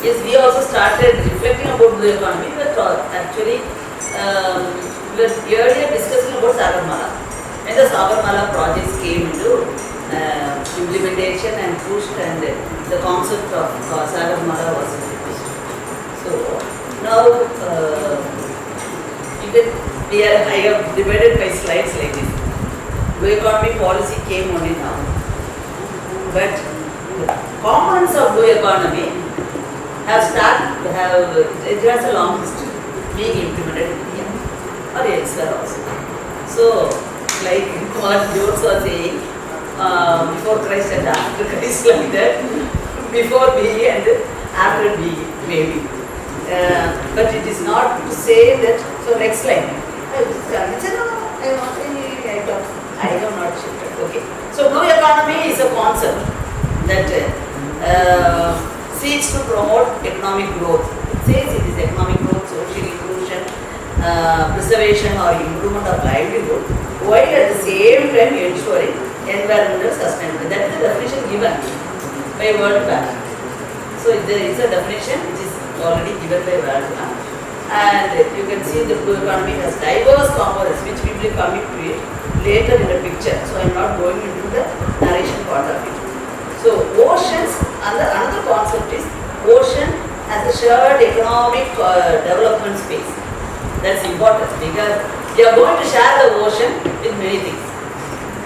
is we also started reflecting about blue economy, but actually we were earlier discussing about Sagarmala. When the Sagarmala projects came into implementation and pushed, and the concept of Sagarmala was introduced. So now I have divided my slides like this. Blue economy policy came only now, but components of blue economy it has a long history being implemented in India or elsewhere also. So, like what Jones was saying, before Christ and after Christ, like that, before being and after being, maybe. But it is not to say that. So next slide. I have not shifted. Okay. So blue economy is a concept that seeks to promote economic growth. It says it is economic growth, social inclusion, preservation or improvement of livelihood, while at the same time ensuring environmental sustainability. That is the definition given by World Bank. So there is a definition which is already given by World Bank. And you can see the blue economy has diverse components which we will come into it later in the picture. So I am not going into the narration part of it. So oceans, another concept is ocean as a shared economic development space. That's important because we are going to share the ocean with many things.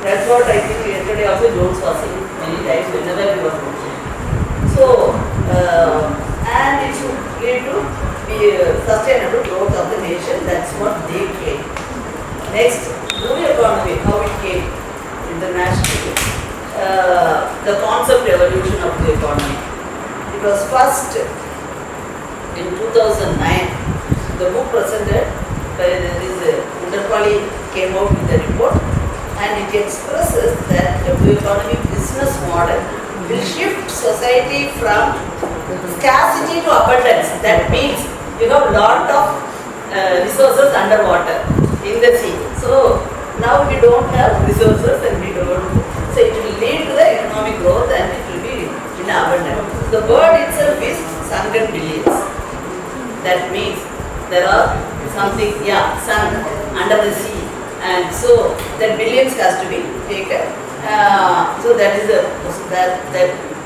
That's what I think yesterday also Jones was saying many times whenever we were talking. So, and it should lead to sustainable growth of the nation. That's what they claim. Next, blue economy, how it came internationally. The concept evolution of the economy. It was first in 2009. The book presented by Underpali came out with a report, and it expresses that the blue economy business model will shift society from scarcity to abundance. That means you have lot of resources underwater in the sea. So now we don't have resources and we don't. So it will lead to the economic growth and it will be in abundance. The bird itself is sunken billions. That means there are something, sunk under the sea, and so that billions has to be taken. So that is that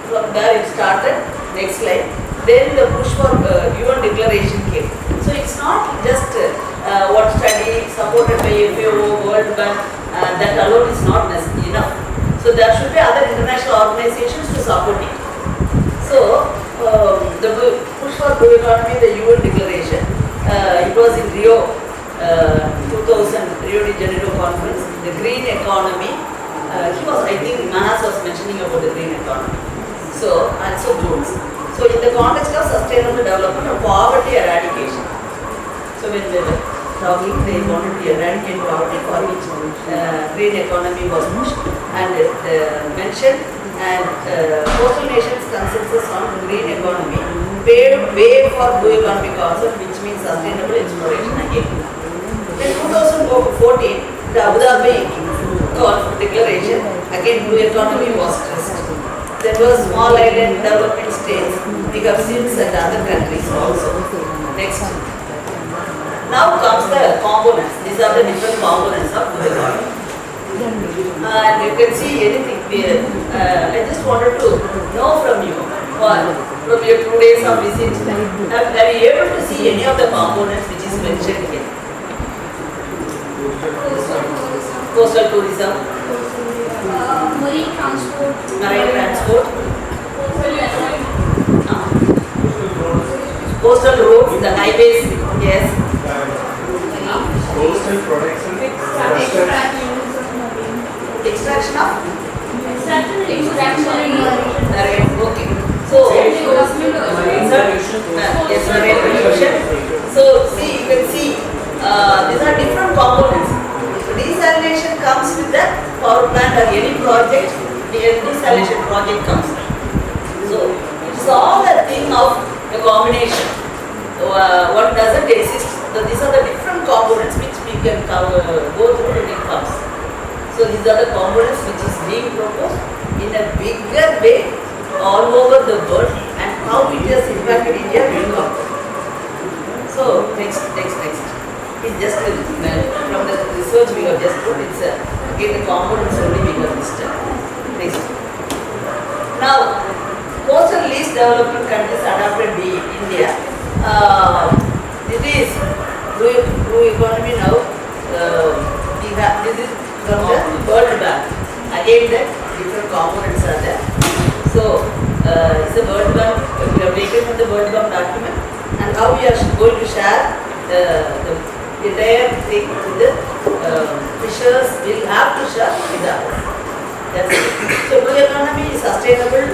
from there it started. Next slide. Then the push for UN declaration came. So it's not just what study supported by FAO, World Bank, that alone is not enough. So there should be other international organizations to support it. So the push for blue economy, the UN declaration, it was in Rio 2000 Rio de Janeiro conference. The green economy. I think Manas was mentioning about the green economy. So also Jones. So in the context of sustainable development or poverty eradication. So when they were talking, they wanted to eradicate poverty, for which green economy was pushed and mentioned, and coastal nations' consensus on green economy paved way for blue economy concept, which means sustainable exploration again. In 2014, the Abu Dhabi declaration, again blue economy was stressed. There were small island development states, bigger cities and other countries also. Next. Now comes the components. These are the different components of blue economy. And you can see anything there. I just wanted to know from you, from your 2 days of visit, are you able to see any of the components which is mentioned here? Coastal tourism, marine transport, coastal roads, the highways, yes. Coastal products and Extraction of? Okay. So, yes, marine pollution. So, see, you can see, these are different components. Desalination comes with the power plant or any project, the desalination project comes. So, it's all a thing of a combination. What doesn't exist. So, these are the different components which we can go through when it comes. So, these are the components which is being proposed in a bigger way all over the world and how it has impacted India, we will come. So next. It's just from the research we have just put, it's again the components only we have listed. Next. Now, coastal least development countries adopted the India. It is blue economy now. We have, this is from the World Bank. Again, the different components are there. So, it's the World Bank. We have taken from the World Bank document, and how we are going to share the entire thing with the fishers. Will have to share with others. That's it. So, blue economy is sustainable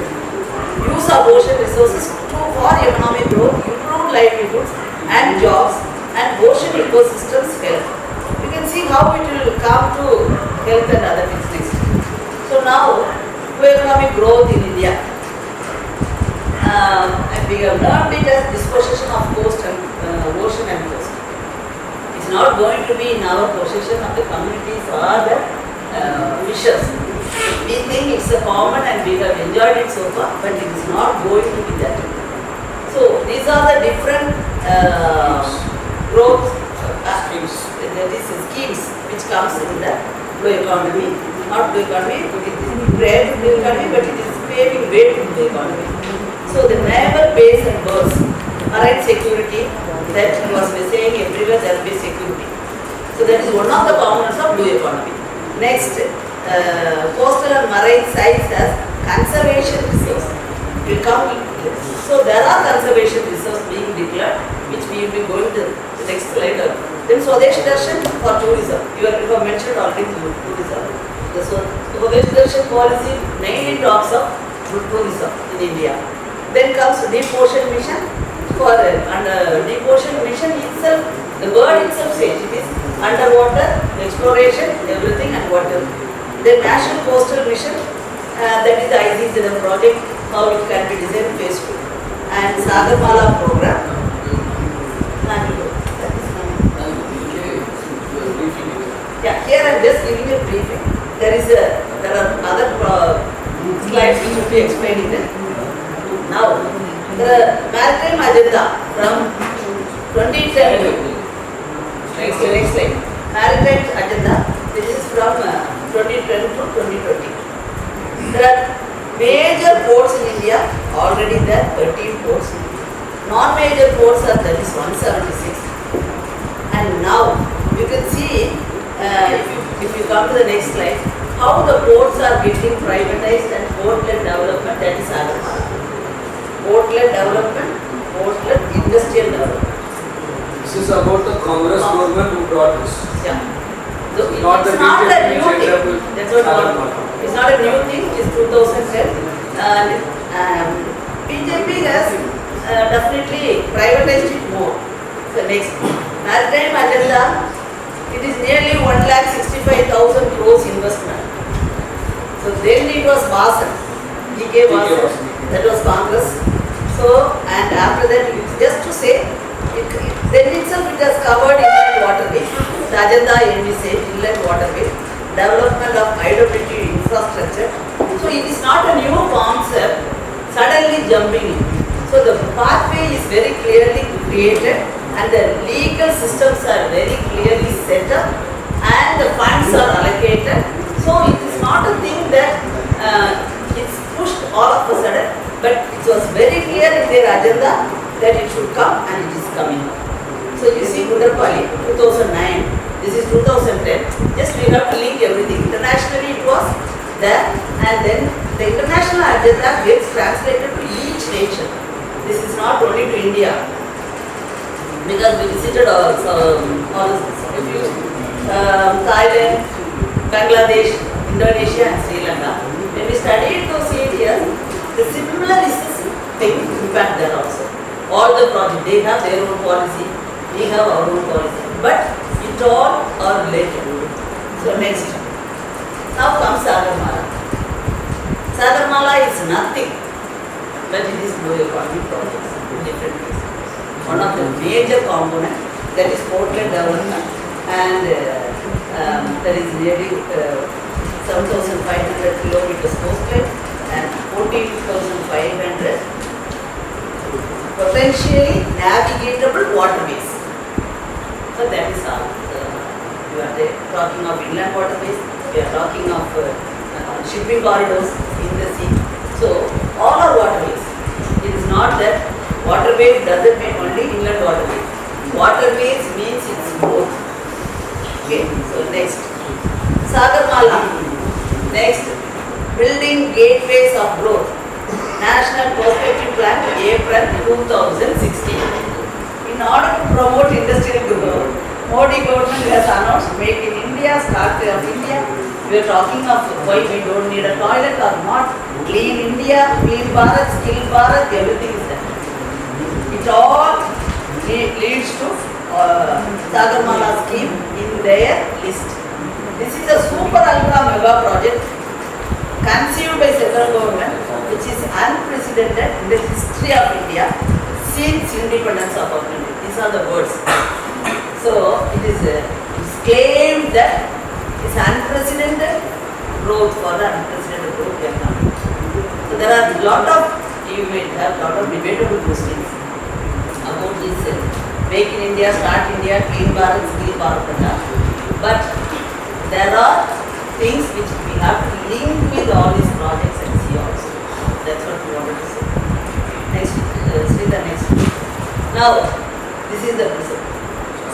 use of ocean resources for economic growth, improved livelihoods and jobs, and ocean ecosystems health. You can see how it will come to health and other things next. So now, blue economic growth in India. And we have learned it as dispossession of coast and ocean and coast. It's not going to be in our possession of the communities or the fishers. We think it's a common and we have enjoyed it so far, but it is not going to be that. So these are the different growth schemes which comes in the blue economy. Not blue economy, it is brand blue economy, but it is paving way to blue economy. So the naval base and berths, marine security, that was saying everywhere there will be security. So that is one of the components of blue economy. Next, coastal and marine sites as conservation resource. So there are conservation resources being declared, which we will be going to the next slide. Then Swadeshi Darshan for tourism. You have mentioned already tourism. The Swadeshi Darshan policy mainly talks of tourism in India. Then comes Deep Ocean Mission. For Deep Ocean Mission itself, the word itself says it is underwater exploration, everything and water. The National Coastal Mission, that is the ICCM project, how it can be designed phase 2. And Sagarmala program. Yeah, here I am just giving a briefing. There are other slides which will be explaining them. Now, the maritime agenda from 2010. Next slide. Maritime agenda. This is from 2010 to 2020. There are major ports in India, already there, 13 ports. Non-major ports are, that is 176. And now, you can see, if you come to the next slide, how the ports are getting privatized and port-led development, that is Sagarmala. Port-led development, port-led industrial development. This is about the Congress government who brought this. Yeah. So it's Not the not a BJP new thing. That's what it's not a new thing. It's 2010. And BJP has definitely privatized it more. So next, maritime agenda. It is nearly 1,65,000 crores investment. So then it was Basan. DK Basan. That was Congress. So and after that, it's just to say. Then itself it has covered inland waterways, the agenda envisaged inland waterways, development of IWT infrastructure. So it is not a new concept suddenly jumping in. So the pathway is very clearly created and the legal systems are very clearly set up and the funds are allocated. So it is not a thing that it's pushed all of a sudden, but it was very clear in their agenda that it should come and it is coming up. So you see Kudarpali 2009, this is 2010, just we have to link everything. Internationally it was there and then the international agenda gets translated to each nation. This is not only to India because we visited Thailand, Bangladesh, Indonesia and Sri Lanka. When we studied those areas, the similar is the thing impact there also. All the projects, they have their own policy, we have our own policy, but it all are related. So next, now comes Sagarmala. Sagarmala is nothing, but it is blue economy projects in different places. One of the major components, that is port-led development, and there is nearly 7,500 kilometers coastline and 14,500 potentially navigatable waterways. So that is how we are talking of inland waterways, we are talking of shipping corridors in the sea. So all are waterways. It is not that waterways doesn't mean only inland waterways. Waterways means it's both. Okay, so next. Sagarmala. Next, building gateways of growth. National Perspective Plan, April 2016. In order to promote industrial growth, Modi government has announced Make in India, Start of India. We are talking of why we don't need a toilet or not. Clean India, Clean Bharat, Skill Bharat, everything is there. It all leads to Sagarmala scheme in their list. This is a super ultra mega project conceived by central government, which is unprecedented in the history of India since independence of our country. These are the words. So it is claimed that it's unprecedented growth for the unprecedented growth we are coming. So there are you may have lot of debatable questions about this Make in India, Start India, Clean Bharat, Skill Bharat, but there are things which we have to link with all these projects and see also. That's what we wanted to say. Next, see the next. Now, this is the principle.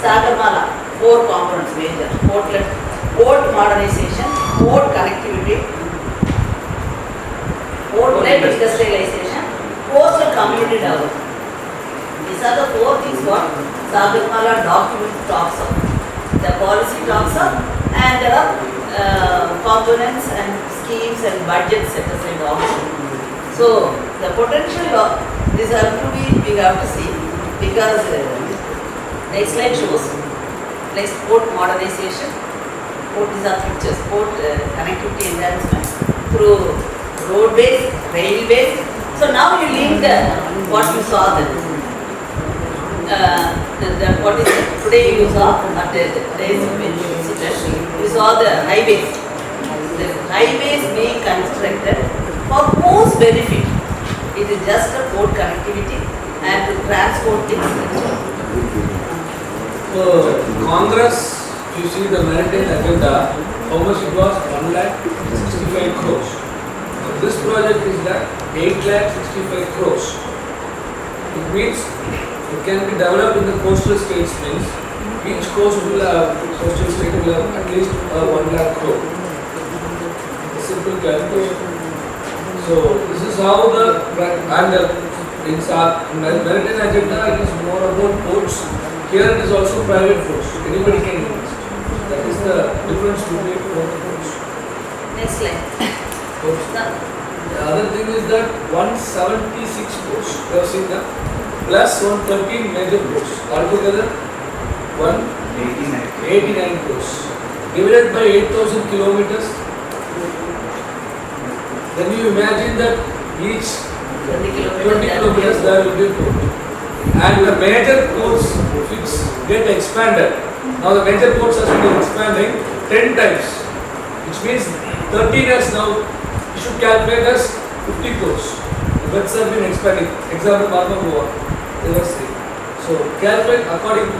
Sagarmala, 4 components major. Port modernization, port connectivity, port-led industrialization, coastal community development. These are the 4 things what Sagarmala document talks of. The policy talks of, and there are components and schemes and budgets set aside also. So the potential of this have to be, we have to see, because next slide shows next port modernization, port, these are pictures, port connectivity enhancement through roadways, railways. So now you link what you saw what is it? Today you saw at today's you saw the highways. The highways being constructed for whose benefit? It is just a port connectivity and to transport things. Congress, if you see the maritime agenda, how much it was? 1,65 crores. This project is that 8,65 crores. It means it can be developed in the coastal states, means each coastal state will have at least 1 lakh crore. A simple calculation. So this is how in maritime agenda it is more about ports. Here it is also private ports. Anybody can invest. That is the difference between both the ports. Next slide. The other thing is that 176 ports. You have seen that? Plus 113 major ports. Altogether 189 ports. Divided by 8,000 kilometers. Then you imagine that each 20 kilometers there will be a port. And the major ports which get expanded. Now the major ports are been expanding 10 times. Which means 13 years now. You should calculate as 50 crores. The beds have been expanding. Example, Marma Goa. So calculate according to.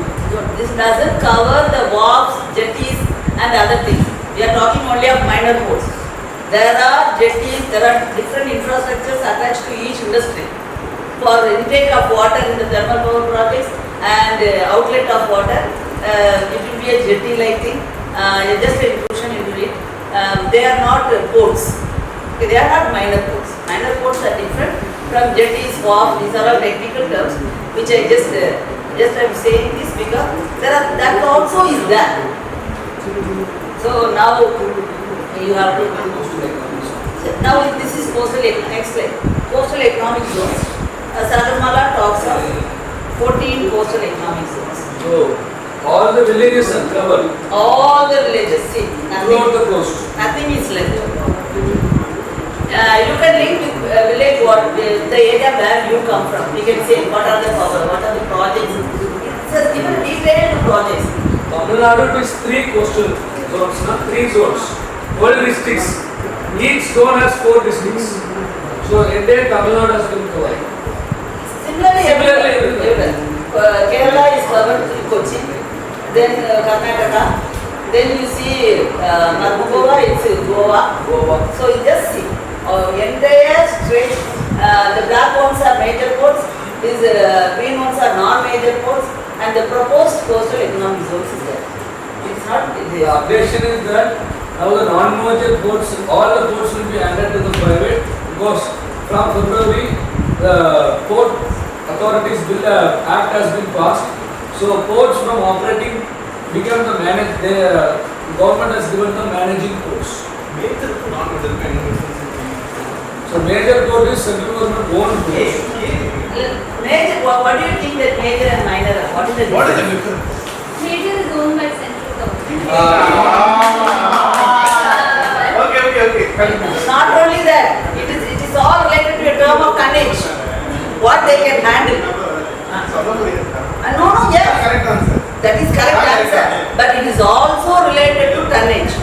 This doesn't cover the wharves, jetties and other things. We are talking only of minor ports. There are jetties, there are different infrastructures attached to each industry. For intake of water in the thermal power projects and outlet of water, it will be a jetty-like thing, just an intrusion into it. They are not ports. Okay, they are not minor ports. Minor ports are different from jetties, wharf. These are all technical terms which I just I'm saying this because that also is there. So now you have to. Now this is coastal next slide. Coastal economic zones. Sagarmala talks of 14 coastal economic zones. So all the villages are covered. All the villages. See, Throughout the coast. nothing is left. You can link with village what the area where you come from. You can say what are the power, what are the projects. It's a given detailed projects. Tamil Nadu is 3 coastal zones, not 3 zones. 12 districts. Each zone has 4 districts. So entire Tamil Nadu has been covered. Similarly, Similarly, everywhere. Kerala is covered through Kochi, then Karnataka, then you see Goa, it's Goa. So you just see, entire stretch, the black ones are major ports, these green ones are non-major ports, and the proposed coastal economic zones is there. It's not The updation is that now the non-major ports, all the ports will be handed to the private because from February the Port Authorities Bill Act has been passed. So ports from operating become the the government has given the managing ports. So major port is central government own ports. major. What do you think that major and minor are? What is the difference? Major is owned by central government. Okay. Not only that, it is all related to a term of tonnage. What they can handle. No, yes. Correct answer. That is correct answer. But it is also related to tonnage.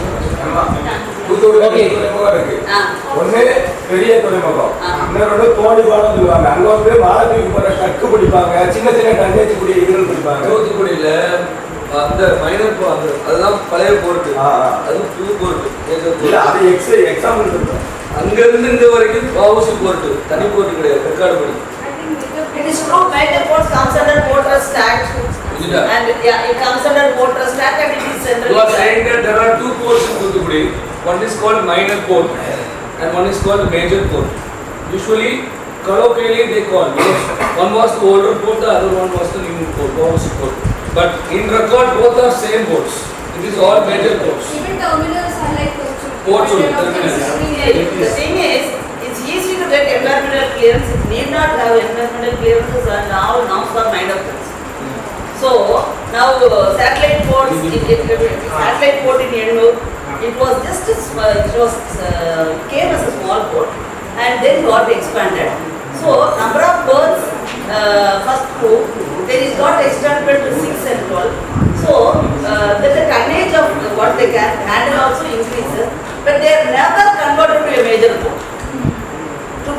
ஒண்ணு பெரிய துறைமுகம், ஆ. இன்னொரு தோணி பாலம் சொல்லுவாங்க. அங்க வந்து மாலத்தீவுக்கு போற truck பிடிப்பாங்க, சின்ன சின்ன டன்னேஜ் கூடிய இதுகள் பிடிப்பாங்க. தூத்துக்குடியில அந்த மைனர் அதெல்லாம் பழைய போர்ட்டு, ஆ, ஆ. அது புது போர்ட்டு. இல்ல, அது எக்ஸாம்பிள் சொல்றேன். அங்க இருந்து இங்க வரைக்கும் வாவுசி போர்ட்டு, தனி போர்ட்டு கிடையாது, ரெக்கார்டு படி. I think major It is true, major ports comes under Port Trust Act. Isn't it? And yeah, it comes under Port Trust Act and it is You central. are saying that there are two ports in Thuthukudi. One is called minor port and one is called major port. Usually, colloquially they call because one was the older port, the other one was the new port, Vavusi port. But in record, both are same ports. It is all major ports. even terminals are like Ports only, Instead of terminals. considering The thing is, it's easy to get environmental clearance. It need not have environmental clearances and now for minor ports. So now satellite ports, satellite port in Ennur, it was just came as a small port and then got expanded. So number of berths, first 2, then it got extended to 6 and 12. So the tonnage of what they can handle also increases, but they are never converted to a major port to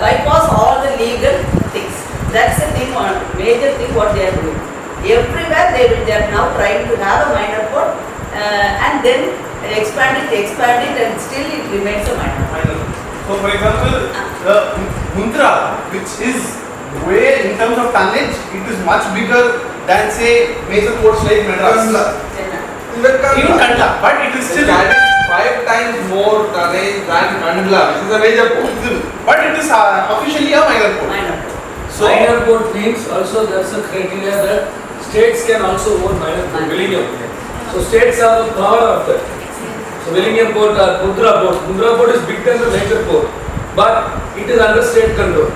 bypass all the legal things. That's the thing, on major thing what they are doing. Everywhere they are now trying to have a minor port and then expand it and still it remains a minor port. So for example, the Mundra, which is where in terms of tonnage, it is much bigger than say major ports like Madras. Even Kandla, but it is still 5 times more tonnage than Kandla, which is a major port. but it is officially a minor port. Minor port. So minor port means also there's a criteria that states can also own minor port, Villingam. So states have the power of that. So Villingam port or Mundra port is bigger than the major port, but it is under state control.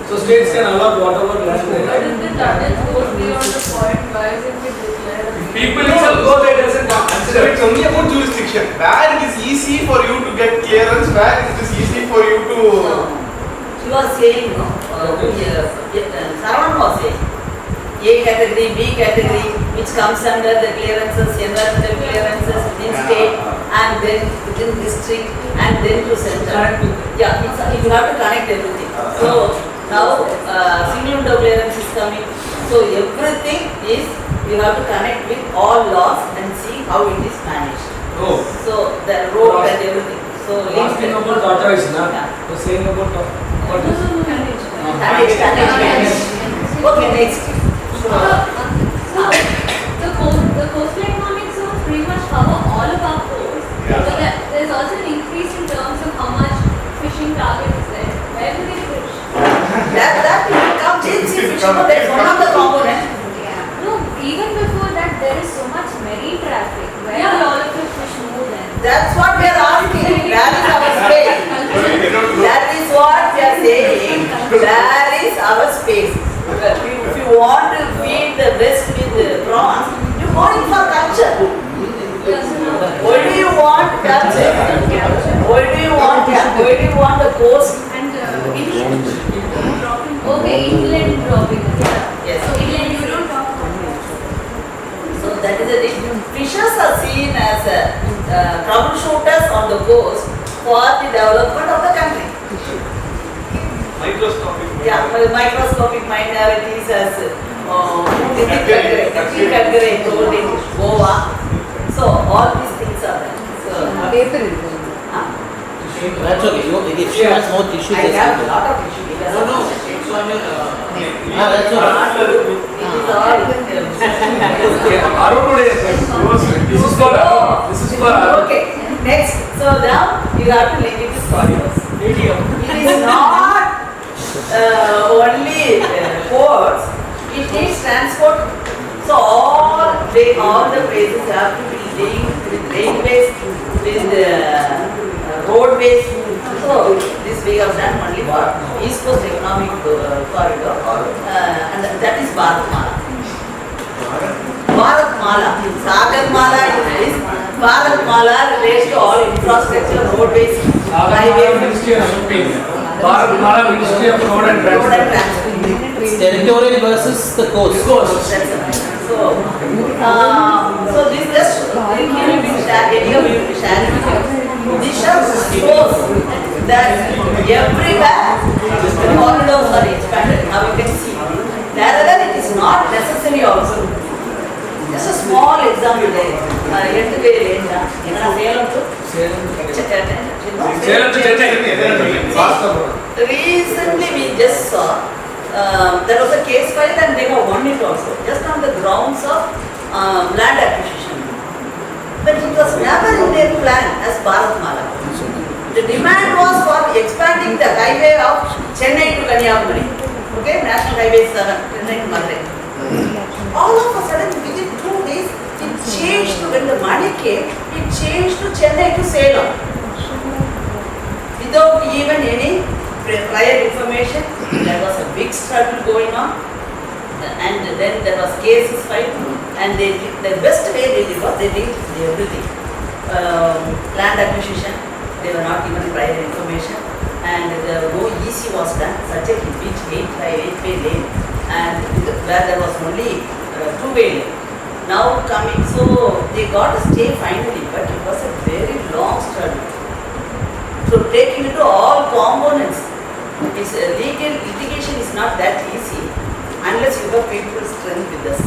So states can allot whatever land they But have. if the tonnage goes beyond the point, why is it declared? People itself go there doesn't So consider it's only about jurisdiction. Where it is easy for you to get clearance, where it is easy for you to. She was saying, no, Saravanan was saying, A category, B category, which comes under the clearances, environmental clearances within state and then within district and then to central. Yeah, you have to connect everything. So now single window clearance is coming. So everything is, you have to connect with all laws and see how it is managed. Oh. So the road and everything. So Last thing about Tata is not. Yeah. The saying about what is Tonnage. Okay, next. So the coastal economic zones pretty much cover all of our coasts. Yeah. But there's also an increase in terms of how much fishing target is there. Where do they fish? That will come deep sea fishing, but that's one of the components. No, even before that, there is so much marine traffic. Where do all of the fish move then? That's what we are asking. That is our space. That is what we are saying. That is our space. If you want to feed the West with prawns, you go in for culture. Why do you want culture? Why do you want the coast? And inland. Okay, inland dropping. Yes. So inland you don't talk about that. So that is the thing. Fishers are seen as troubleshooters on the coast for the development of the country. Microscopic. Yeah, microscopic minorities as Kakare told in Goa. So all these things are there. So, That's okay. If she has more tissue, I just have a give it. lot of issues. No, no. So I mean, that's okay. It is all. This is for Arun. This is for Arun. Okay, next. So now you have to link it to corridors. It is not only ports, it needs transport. So all the places have to be linked with railways, with roadways. So this we have done only for East Coast Economic Corridor, and that is Bharatmala. Bharatmala, Sagarmala is this. Bharatmala relates to all infrastructure, roadways, highways, Ministry of Shipping. Bharatmala Ministry of Road and road and Transport. transport. Territorial versus the coast. That's it. So this just any of you will be sharing. This just shows that everywhere the corridors are expanded. Now you can see. Wherever it is not necessary also. Just a small example there. Recently we just saw there was a case filed and they have won it also, just on the grounds of land acquisition. But it was never in their plan as Bharatmala. The demand was for expanding the highway of Chennai to Kanyakumari. Okay, National Highway 7, Chennai to Madurai. All of a sudden, within 2 days, it changed to, when the money came, it changed to Chennai to Salem. Without even any prior information, there was a big struggle going on, and then there was cases filed, and they did, the best way they did was they did everything. Land acquisition, they were not given prior information, and no EC was done, such a huge 8-way lane, and where there was only 2-way lane. Now coming, so they got a stay finally, but it was a very long struggle. So taking into all components, this legal litigation is not that easy unless you have people's strength with us.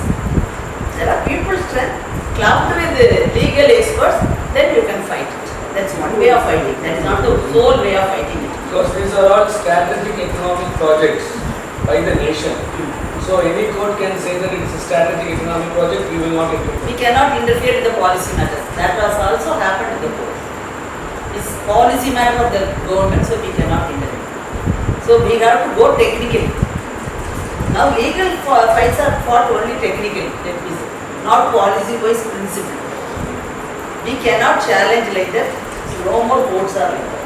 There are people's strength clubbed with legal experts, then you can fight it. That's one way of fighting. That is not the sole way of fighting it. Because these are all strategic economic projects by the nation. So any court can say that it is a strategic economic project, we will not interfere. We cannot interfere in the policy matters. That has also happened in the court. It's policy matter of the government, so we cannot interfere. So we have to go technically. Now legal fights are fought only technically, let me say, not policy-wise principle. We cannot challenge like that. No more courts are like that.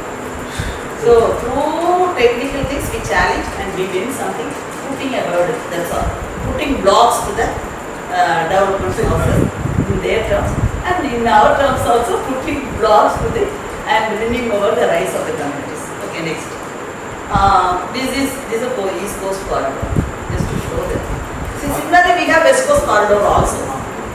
So through technical things we challenge and we win something, putting a burden, that's all. Putting blocks to the development process in their terms, and in our terms also putting blocks to the and winning over the rights of the communities. Okay, next. This is a East Coast corridor, just to show that. See, similarly we have West Coast corridor also.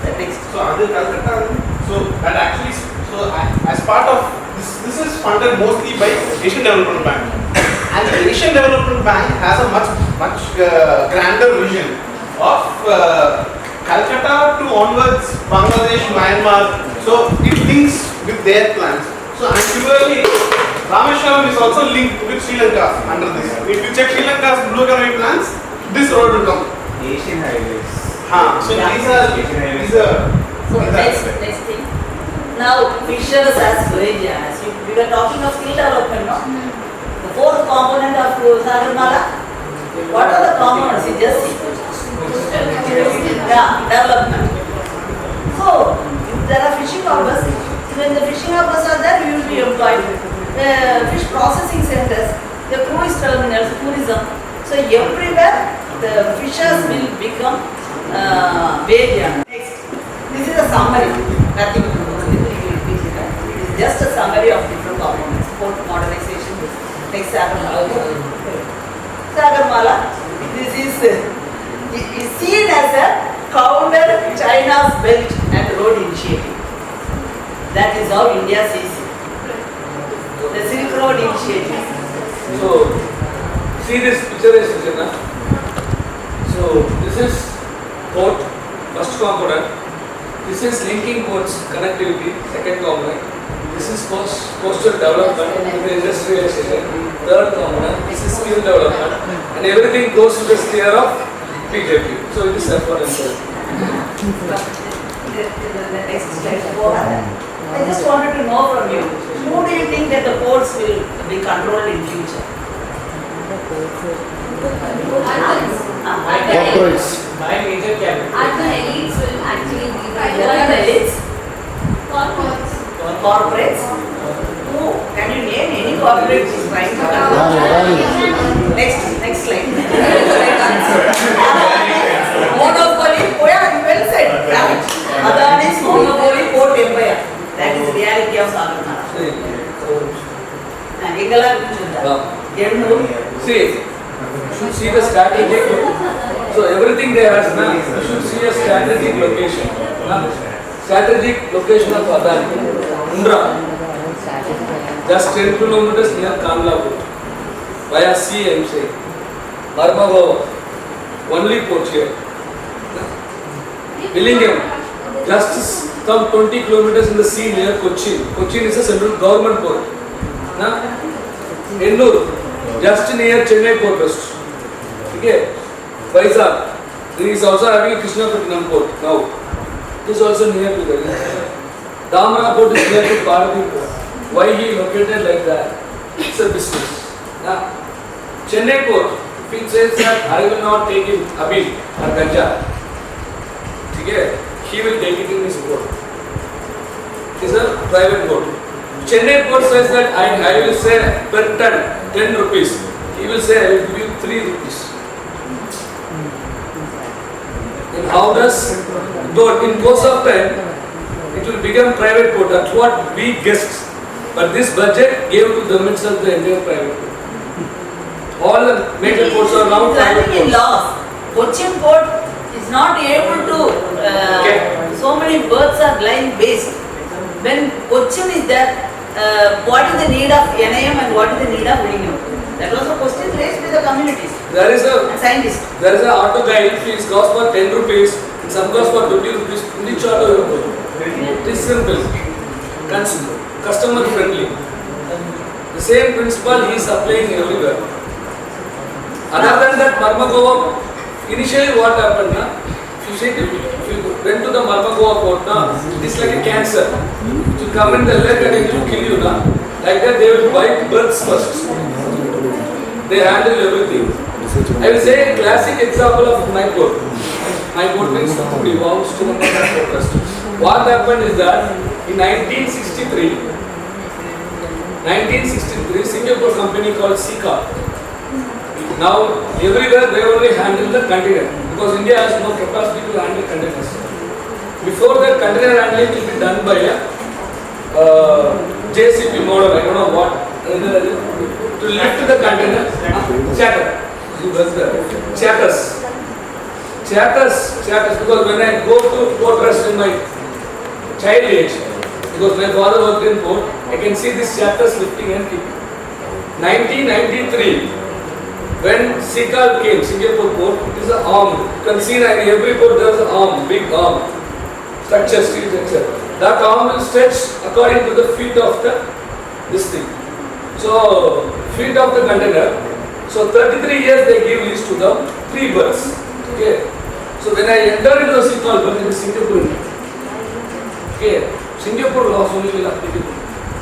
The next. So other Calcutta, so that actually, so as part of this is funded mostly by Asian Development Bank, and the Asian Development Bank has a much grander vision of Calcutta to onwards Bangladesh, Myanmar. So it links with their plans. So and similarly, Rameshwaram is also linked with Sri Lanka under this. If you check Sri Lanka's blue economy plans, this road will come. Asian highways. So these are So next thing. Now fishers as voyagers. We were talking of skill development, no? The fourth component of Sagarmala. What are the components? You just see. Yeah, development. So there are fishing harbors. When the fishing harbors are there, we will be employed. Fish processing centers, the cruise terminals, tourism. So everywhere the fishers will become wage earners. Next, this is a summary. Nothing to do with it. It is just a summary of different components. Port modernization. Next, Sagarmala. This is seen as a counter China's Belt and Road Initiative. That is how India sees it. The Silk Road Initiative. So, See this picture is written. So this is port, first component. This is linking ports, connectivity, second component. This is coastal development, industrialization, third component. This is skill development, and everything goes to the sphere of PJP. So it is effort and self. The next slide. I just wanted to know from you, who do you think that the ports will be controlled in future? Corporates. My major cabinet. Urban elites will actually be Urban elites, corporates. corporates. Who? Can you name any corporate who is trying to control? Next slide. Monopoly. Oh yeah, well said. Adani's monopoly port empire. That is the reality of Sagarna. See the strategic. So everything they have now. You should see a strategic location. Strategic location of Adani. Mundra. Just 10 kilometers near Kamlapur. Via sea, I am saying. Marmagova. Only port here. Villingam. Just some 20 kilometers in the sea near Cochin. Cochin is a central government port. Ennur. Just near Chennai port west. Okay. Vizag. He is also having a Jesuretinam port now. It is also near to the Damra port is near to Paradip port. Why he located like that? It's a business. Now, Chennai port, if he says that I will not take him Abil or Ganja, okay, he will take it in his port. It is a private port. Chennai port says that I will say per ton 10 rupees. He will say I will give you 3 rupees. And how does, though in course of time, it will become private port. That's what we guessed. But this budget gave to them itself the entire private port. All the major ports are now private Planning in ports. laws. Cochin port is not able to. So many berths are line based. When Cochin is there, what is the need of NIM and what is the need of Villingam? That was a question raised by the communities There is a and scientists. There is an auto guide fees cost for 10 rupees, and some cost for 20 rupees. In which auto you go? It is simple, customer friendly. The same principle he is applying everywhere. Other than that, Marmagova, initially what happened? If you went to the Marmagova port, it is like a cancer. It will come in the leg and it will kill you. Like that, they will bite birds first. They handle everything. I will say a classic example of my port. My port means belongs to the trust. What happened is that in 1963, Singapore company called Sika. Now everywhere they only handle the container because India has no capacity to handle containers. Before that, container handling will be done by a JCB model. I don't know what. To lift the container, chatters, because when I go to port rest in my child age, because my father worked in port, I can see these chatters lifting and keeping. 1993, when Sikal came, Singapore port, it is an arm. You can see that in every port there is an arm, big arm, structure, steel, etc. That arm will stretch according to the feet of this thing. So, feet of the container. So, 33 years they give lease to the 3 berths. Okay. So, when I entered into the Sikal berth, it is Singapore. Okay. Singapore laws only will applicable.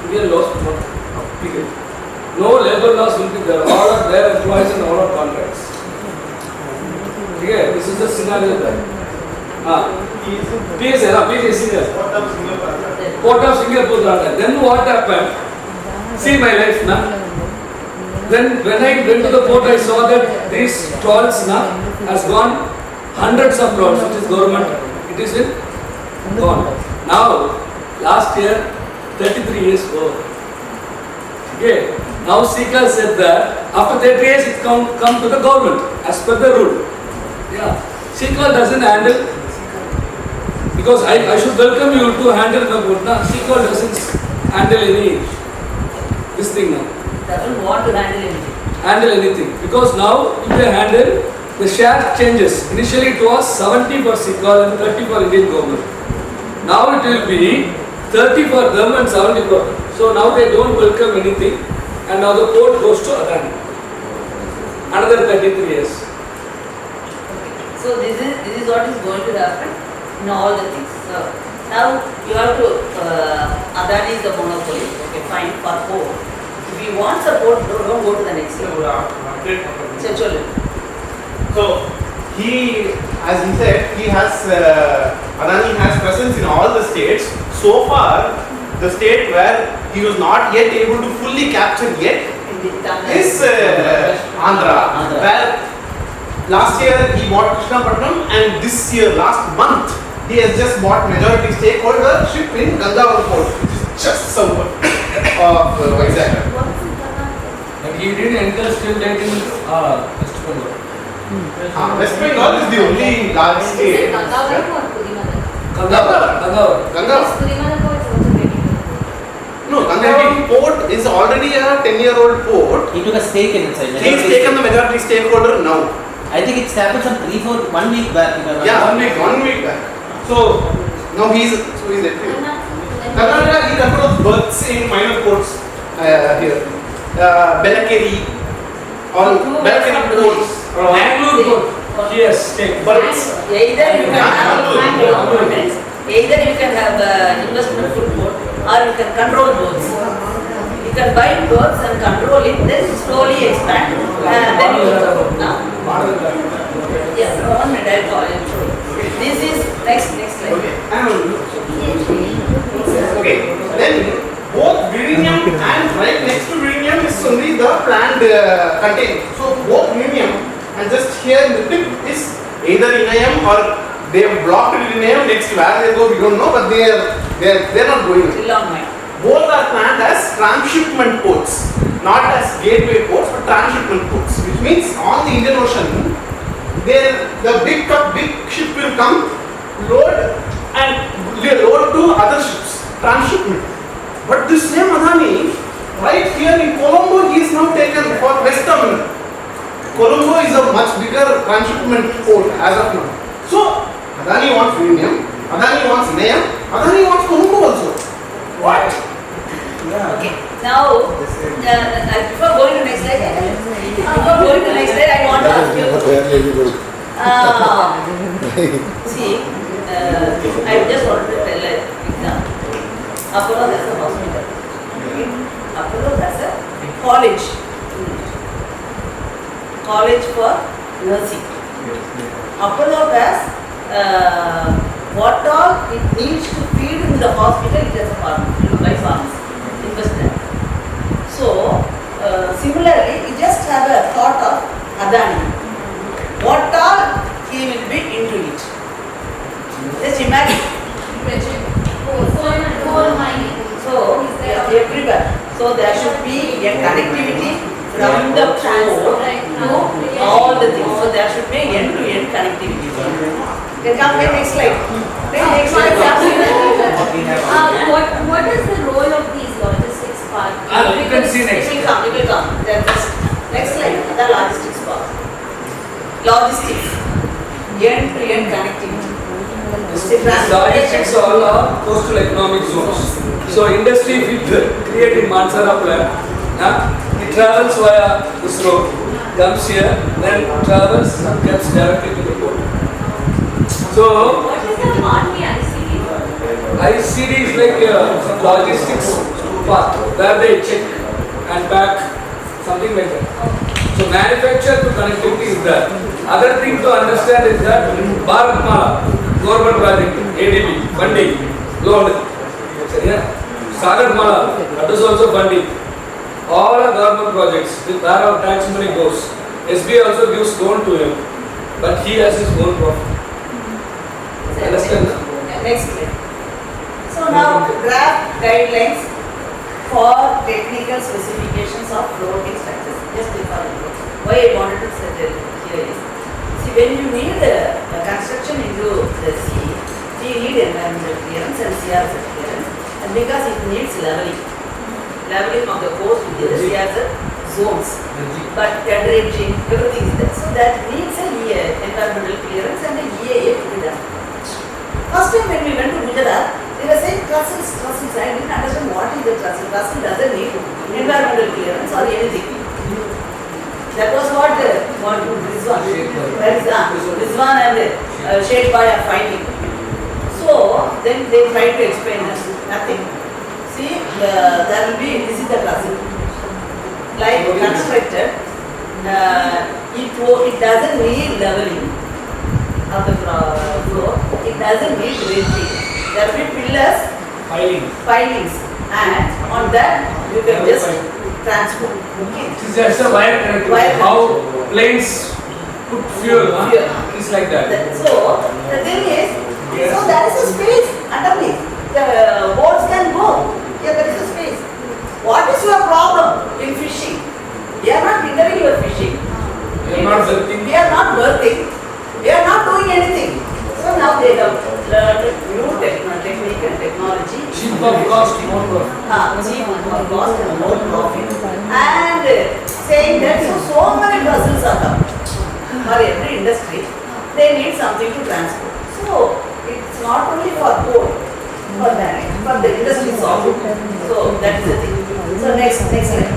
Indian laws will not applicable. No labor laws will be there. All are their employees and all are contracts. Okay. This is the scenario there. Please, Port of Singapore. Then what happened? See my life now. Then when I went to the port, I saw that these trawls now has gone hundreds of trawls, which is government. It is in gone. Now, last year, 33 years ago. Okay. Now Sika said that after 30 years it come to the government as per the rule. Yeah. Sika doesn't handle because I should welcome you to handle the boat. Now Sika doesn't handle any this thing now. Doesn't want to handle anything. handle anything because now if they handle, the share changes. Initially it was 70 for Sikal and 30 for Indian government. Now it will be 30 for them and 70 for them. So now they don't welcome anything and now the port goes to Adani. Another 33 years. So this is what is going to happen in all the things. So now you have to Adani is the monopoly. Okay, fine for port. If you want support, don't go to the next level. So he, as he said, he has Adani has presence in all the states. So far, the state where he was not yet able to fully capture yet is Andhra, where last year he bought Krishnapatnam and this year, last month, he has just bought majority stakeholdership in Gangavaram Port, which is just south of Vizag. But he didn't enter still date in West Bengal. West Bengal is the only large Is it state. Gangavaram or Purimadan? Gangavaram. Gangavaram. Yes, Purimadan is also getting it. No, Gangavaram Port is already a 10-year-old port. He took a stake in inside. He is taken the majority stakeholder now. I think it's happened some 1 week back. if I'm not Yeah, wrong. 1 week back. So now he's active. Karnataka, he controls berths in minor ports here. Belakeri, all Belakeri ports. Mangalore port. Yes, take. Berths. Either you can have investment full port or you can control both. You can buy boats and control it, then slowly expand. Then you now. Yes, 1 minute I'll call you. This is next slide. Okay. Then both Virinium and right next to Virinium is only the planned container. So both Virinium and just here in the tip is either Inayam or they have blocked it in Inayam. Next where they go we don't know, but they are not going. Long mind. Both are planned as transshipment ports, not as gateway ports, but transshipment ports, which means on the Indian Ocean, the big ship will come, load to other ships, transshipment. But this same Adani, right here in Colombo, he is now taken for West Terminal. Colombo is a much bigger transshipment port as of now. So Adani wants Virinium, Adani wants Inayam, Adani wants Colombo also. What? Okay. Now, before going to next slide, I want to ask you. See, I just wanted to tell an example. Apollo has a hospital. Okay. Apollo has a college for nursing. Apollo has what all it needs to feed in the hospital. It has a by farms. Investment. So, similarly, you just have a thought of Adani. What all he will be into it. Just imagine. Coal mining. So, everywhere. So, there should be a connectivity from the port to all the things. So, there should be end-to-end connectivity. Can come next slide. Next slide. What is the role of these logistics part? You can see next. It will come. Then next slide. The logistics part. Logistics. End-to-end connectivity. Logistics all are coastal economic zones. So industry if it create in Mansara plant, it travels via this road, comes here, then travels and gets directly to the port. So What is the Army ICD? ICD is like a logistics part where they check and pack, something like that. So manufacture to connectivity is there. Other thing to understand is that Bharatmala, government project, ADB, funding, loan. Yeah. Sagarmala, that is also funding. All are government projects with where our tax money goes. SBI also gives loan to him, but he has his own profit. Understand? Next slide. So now draft guidelines for technical specifications of floating structures. Just before I go. Why I wanted to set it here is, see when you need a construction into the sea, you need environmental clearance and CRZ clearance, and because it needs leveling of the coast within the CRZ zones. But dredging, everything is there. So that needs a environmental clearance and a EAA to be done. First time when we went to Gujarat, they were saying trussels. I didn't understand what is the trussel. Trussel doesn't need environmental clearance or anything. That was what Rizwan and Sheikh Bhai are fighting. So then they tried to explain us. Nothing. See, there will be, this is the trussel. Like constructed, it doesn't need leveling of the floor. It doesn't need dredging. There will be pillars, pilings, and on that you can just transport. Okay. It's just a wire connectivity. How planes put fuel, it's like that. So the thing is, so there is a space underneath. The boats can go. Yeah, there is a space. What is your problem in fishing? We are not hindering your fishing. We are not working. We are not working. We are not doing anything. So now they have learned new technique and technology. Cheap of cost, more profit. Cheap of cost and more profit. And saying that so many vessels are coming for every industry. They need something to transport. So it's not only for port, for the industries also. So that is the thing. So next slide.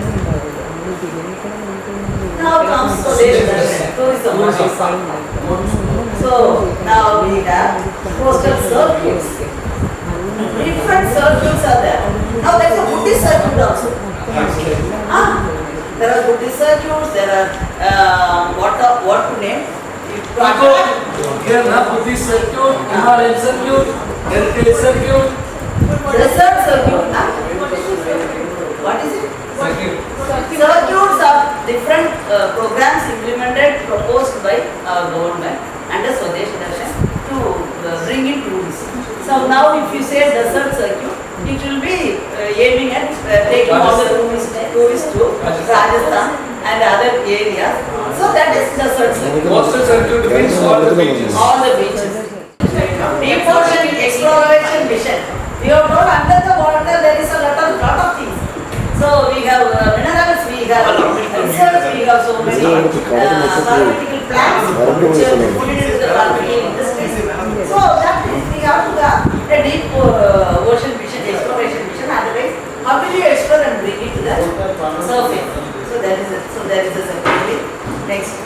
Now comes tourism. So now we have coastal circuits. Different circuits are there. Now there is a Buddhist circuit also. There are Buddhist circuits. There are what to name? Here now Buddhist circuit, Himalayan circuit, heritage circuit. Desert circuit. What is it? Circuits are different programs implemented, proposed by our government under Swadesh Darshan to bring in tourism. So now if you say desert circuit, it will be aiming at taking all the tourists to Rajasthan and other areas. So that is desert circuit. Coastal circuit means all the beaches. All the beaches. Deep ocean exploration mission. We have known under the water there is a lot of things. So we have minerals, we have research, we have so many pharmaceutical plants which are put into the pharmaceutical industries. So that means we have to have a deep ocean mission, exploration mission. Otherwise, how will you explore and bring it to the surface? So that is the second thing. Next.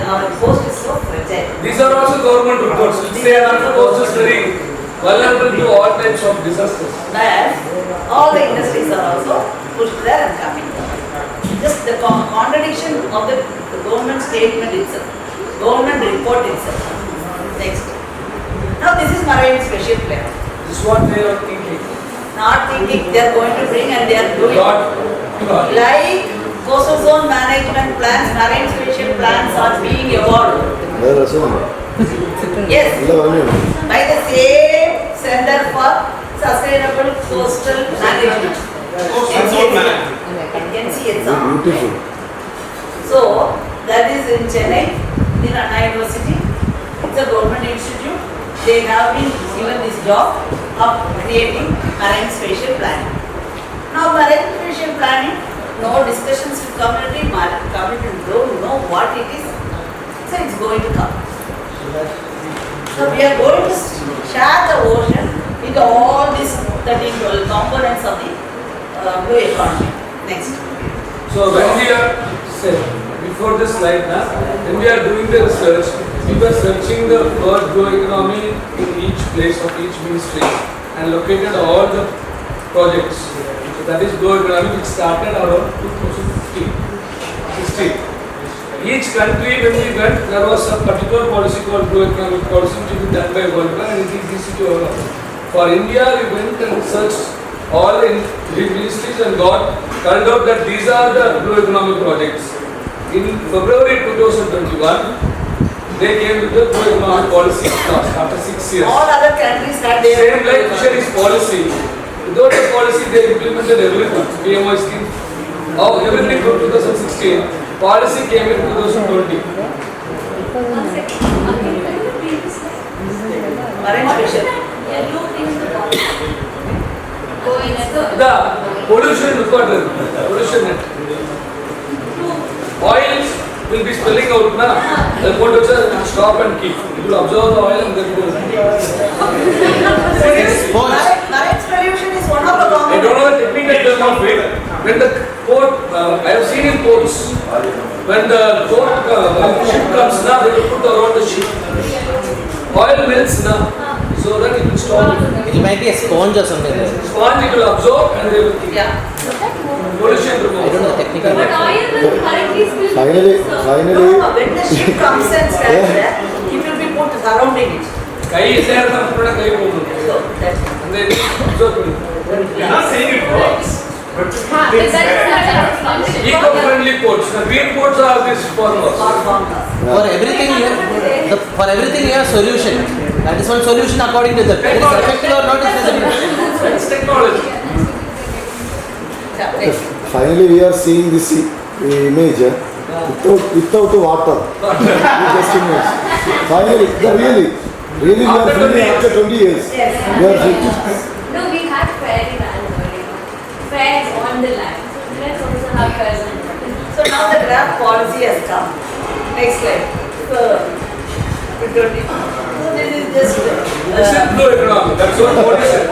Our coast is so fragile. These are also government reports which say that the coast is very vulnerable to all types of disasters. But all the industries are also pushed there and coming. Just the contradiction of the government statement itself, government report itself. Next. Now this is marine special plan. This is what they are thinking. Not thinking they are going to bring and they are doing. God. Like coastal zone management plans, marine special plans are being evolved. Yes. By the same Center for Sustainable Coastal Management. Beautiful. So that is in Chennai, in Anna University. It's a government institute. They have been given this job of creating marine spatial planning. Now marine spatial planning, no discussions with community don't know what it is. So it's going to come. So we are going to share the ocean with all these 13 components of the blue economy. Next. So when we are before this slide now, when we are doing the research, we were searching the word blue economy in each place of each ministry and located all the projects. So that is blue economy which started around 2015. Each country when we went, there was a particular policy called blue economic policy which is done by World Bank and it is easy to develop. For India, we went and searched all in ministries and turned out that these are the blue economic projects. In February 2021, they came with the blue economic policy after 6 years. All other countries had their Same like fisheries policy. Without the policy, they implemented everything. PMI scheme, everything from 2016. Policy came in 2020. One second. Again, can you repeat this? marine special. Yellow thing is the bottom. Go in as a. The pollution required. Pollution net. Oil will be spilling out now. The producer will stop and keep. It will absorb the oil and then go. Marine pollution is one of the common. I don't know the technical term of it. When the port, I have seen in ports, when the port ship comes now, they will put around the ship. Oil melts now, so that it will stop. It might be a sponge or something. Sponge it will absorb and they will keep. Yeah. Pollution I don't know removal. the technical But name. oil will currently spill. Finally, No, finally, no, when the ship comes and stands there, it will be put surrounding it. Kai is there, the product kai போகும். So that's And then absorb it. We're not saying it works, but But it's that's there. not function. Eco-friendly ports. The green ports are this formulas. all formulas. For everything for everything you have solution. That is one solution according to them. Whether it's effective or not is visible. It's technology. Yeah, next. finally we are seeing this image without water. Just image. Finally, really we are feeling after 20 years. Yes. We are feeling. No, we had fairy land earlier. Fairs on the land. So let's also have fairs on the land. So now the draft policy has come. Next slide. So, so this is just. This is blue economy. That's what Modi said.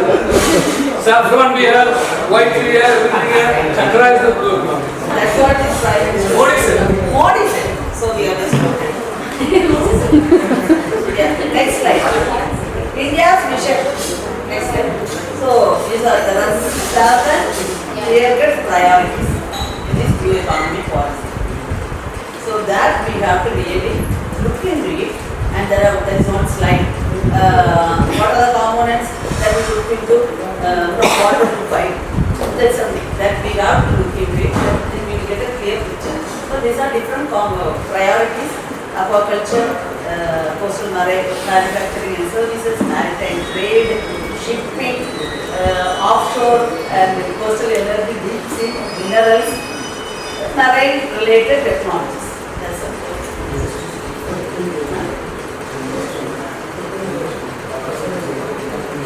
Saffron we have, white we have, everything we have. Chakra is the blue economy. That's what is right. Modi said. Modi said. So we are just okay. Yeah. Next slide. India's mission. Next slide. So these are the 7 clear-cut priorities in this blue economy policy. So that we have to really look into it, and there is one slide. What are the components that we look into from water to pipe? That's something that we have to look into it, then we will get a clear picture. So these are different priorities: aquaculture, coastal manufacturing and services, maritime trade, shipping, offshore and coastal energy, deep sea, minerals, marine related technologies. That's all.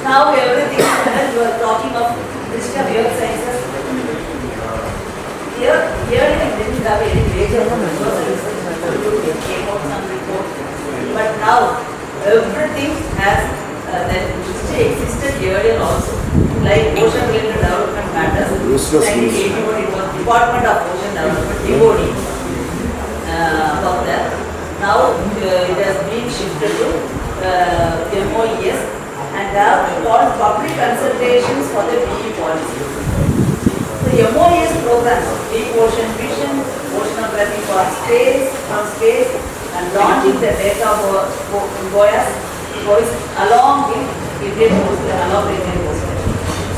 Now everything that you are talking of digital earth sciences. Here we didn't have any major research. It came out some report. But now everything has that existed earlier also. Like ocean related development matters. Useless 1981 it was Department of Ocean Development, DOD. About that. Now it has been shifted to MOES and have called public consultations for the BE policy. The MOES program, Deep Ocean Vision, Oceanography for Space, from Space, and launching the data buoys along with Indian Coastal.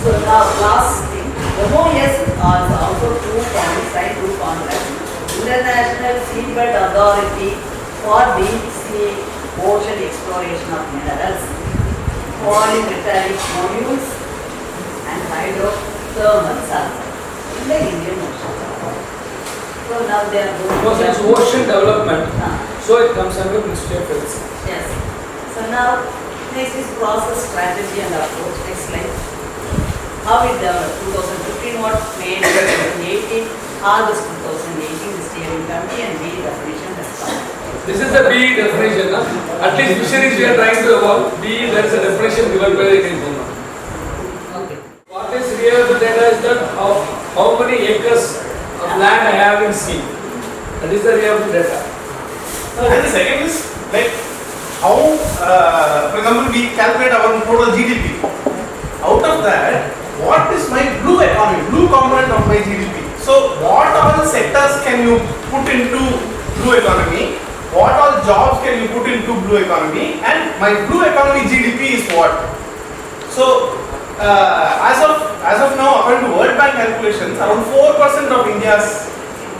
So now last thing, MOES are also two contracts. International Seabed Authority for Deep Sea Ocean Exploration of Minerals, polymetallic modules, and hydrothermal sulfur in the Indian Ocean. So now they are Because going it's ocean development, Ah. so it comes under Ministry of Health. Yes. So now next is process strategy and approach. Next slide. How it developed? 2015 what May 2018, August 2018 the steering committee and BE definition has come. This is the BE definition. Huh? At least fisheries we are trying to evolve. BE, there is a definition given by the Indian government. Okay. What is reliable data is that how many acres of land I have in sea. That is the reliable data. And the second is like how, for example, we calculate our total GDP. Out of that, what is my blue economy, blue component of my GDP? So, what all sectors can you put into blue economy? What all jobs can you put into blue economy? And my blue economy GDP is what? So, as of now, according to World Bank calculations, around 4% of India's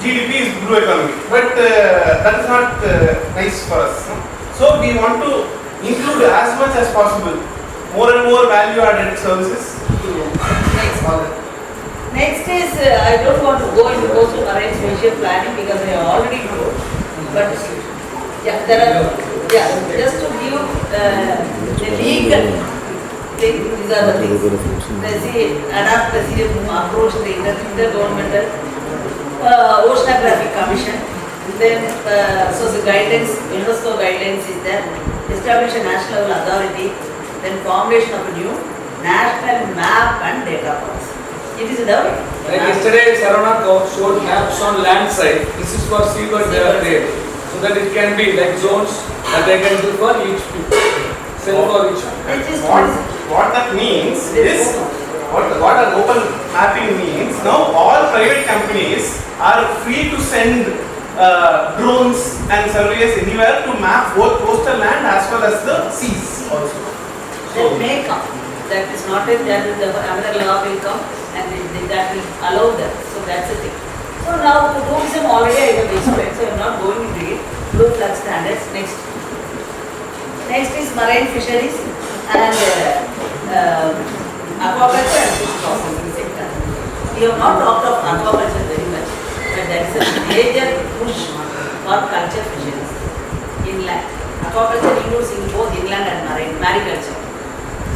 GDP is blue economy. But that is not nice for us. No? So, we want to include as much as possible more and more value added services. Next is, I don't want to go into coastal marine spatial planning because I already know. But yeah, there are, yeah, just to give the legal things, these are the things. Adapt the approach to the intergovernmental oceanographic commission. Then, so the guidance, UNESCO guidance is there. Establish a national authority. Then formation of a new national map and data policy. It is the Like yesterday, Sarana showed maps on land side. This is for seabird they are there. So that it can be like zones that they can do for each people. Sell for each. What that means is, what an open mapping means, now all private companies are free to send drones and surveys anywhere to map both coastal land as well as the seas also. That may come. That is not it, that is another law will come and that will allow that. So that's the thing. So now tourism already I have explained, so I am not going into it. Blue flag standards. Next. Next is marine fisheries and aquaculture and fish processing sector. We have not talked of aquaculture very much, but that is a major push for culture fisheries. Inland. Aquaculture includes in both inland and mariculture.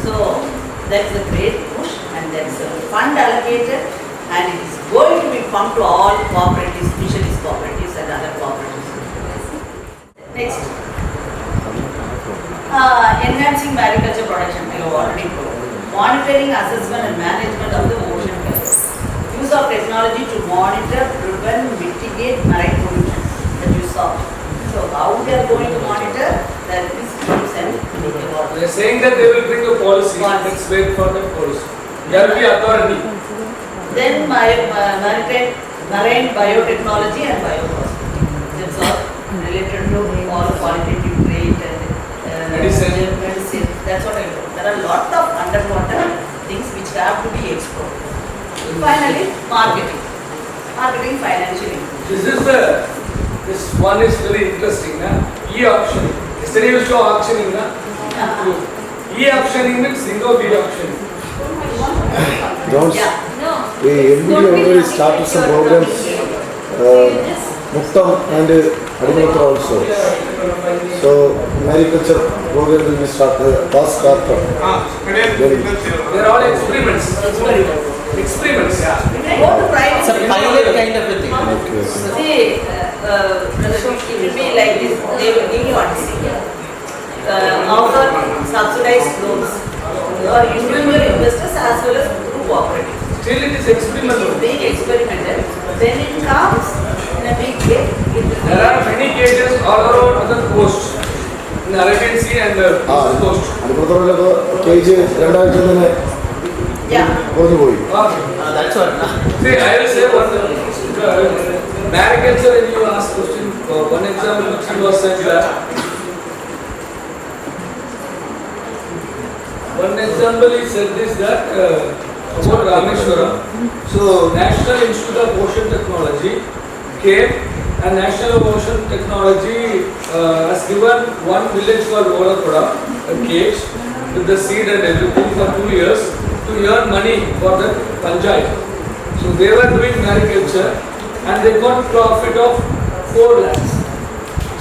So that is a great push and there is a fund allocated and it is going to be pumped to all cooperatives, fisheries cooperatives and other cooperatives. Next. Enhancing mariculture production, we have already told. Monitoring, assessment and management of the ocean health. Use of technology to monitor, prevent, mitigate marine pollution that you saw. So how they are going to monitor? That is use and They are saying that they will bring a policy. Let's wait for the policy. There will be authority. Then marine biotechnology and bioprocessing. That's all related to all qualitative trait and medicine. That's what I know. There are a lot of underwater things which have to be explored. Finally, marketing. Marketing financially. This one is very interesting. E-auctioning. Yesterday you show auctioning. E-auctioning means single bid auctioning. Jones, No. every already started some programs, Muktam and Adimathura also. So, mariculture program will be started, past started. They are all experiments. Experiments. Go to private. It's a pilot kind of a thing. Okay. See, it will be like this. They will give you offer subsidized loans or individual investors as well as group cooperatives. Still it is experimental. It's being experimented. When it comes in a big way, it will There are many cages all around the coast. In the Arabian Sea and the coast. Adimathura KG 2000 yeah. going boy. That's what. See, I will say one thing. Mariculture, when you ask question, one example which you was said that. One example he said this that about Rameshwaram. So National Institute of Ocean Technology came and National Ocean Technology has given one village called Olakoda a cage with the seed and everything for 2 years to earn money for the panchayat. So they were doing mariculture and they got profit of 4 lakhs.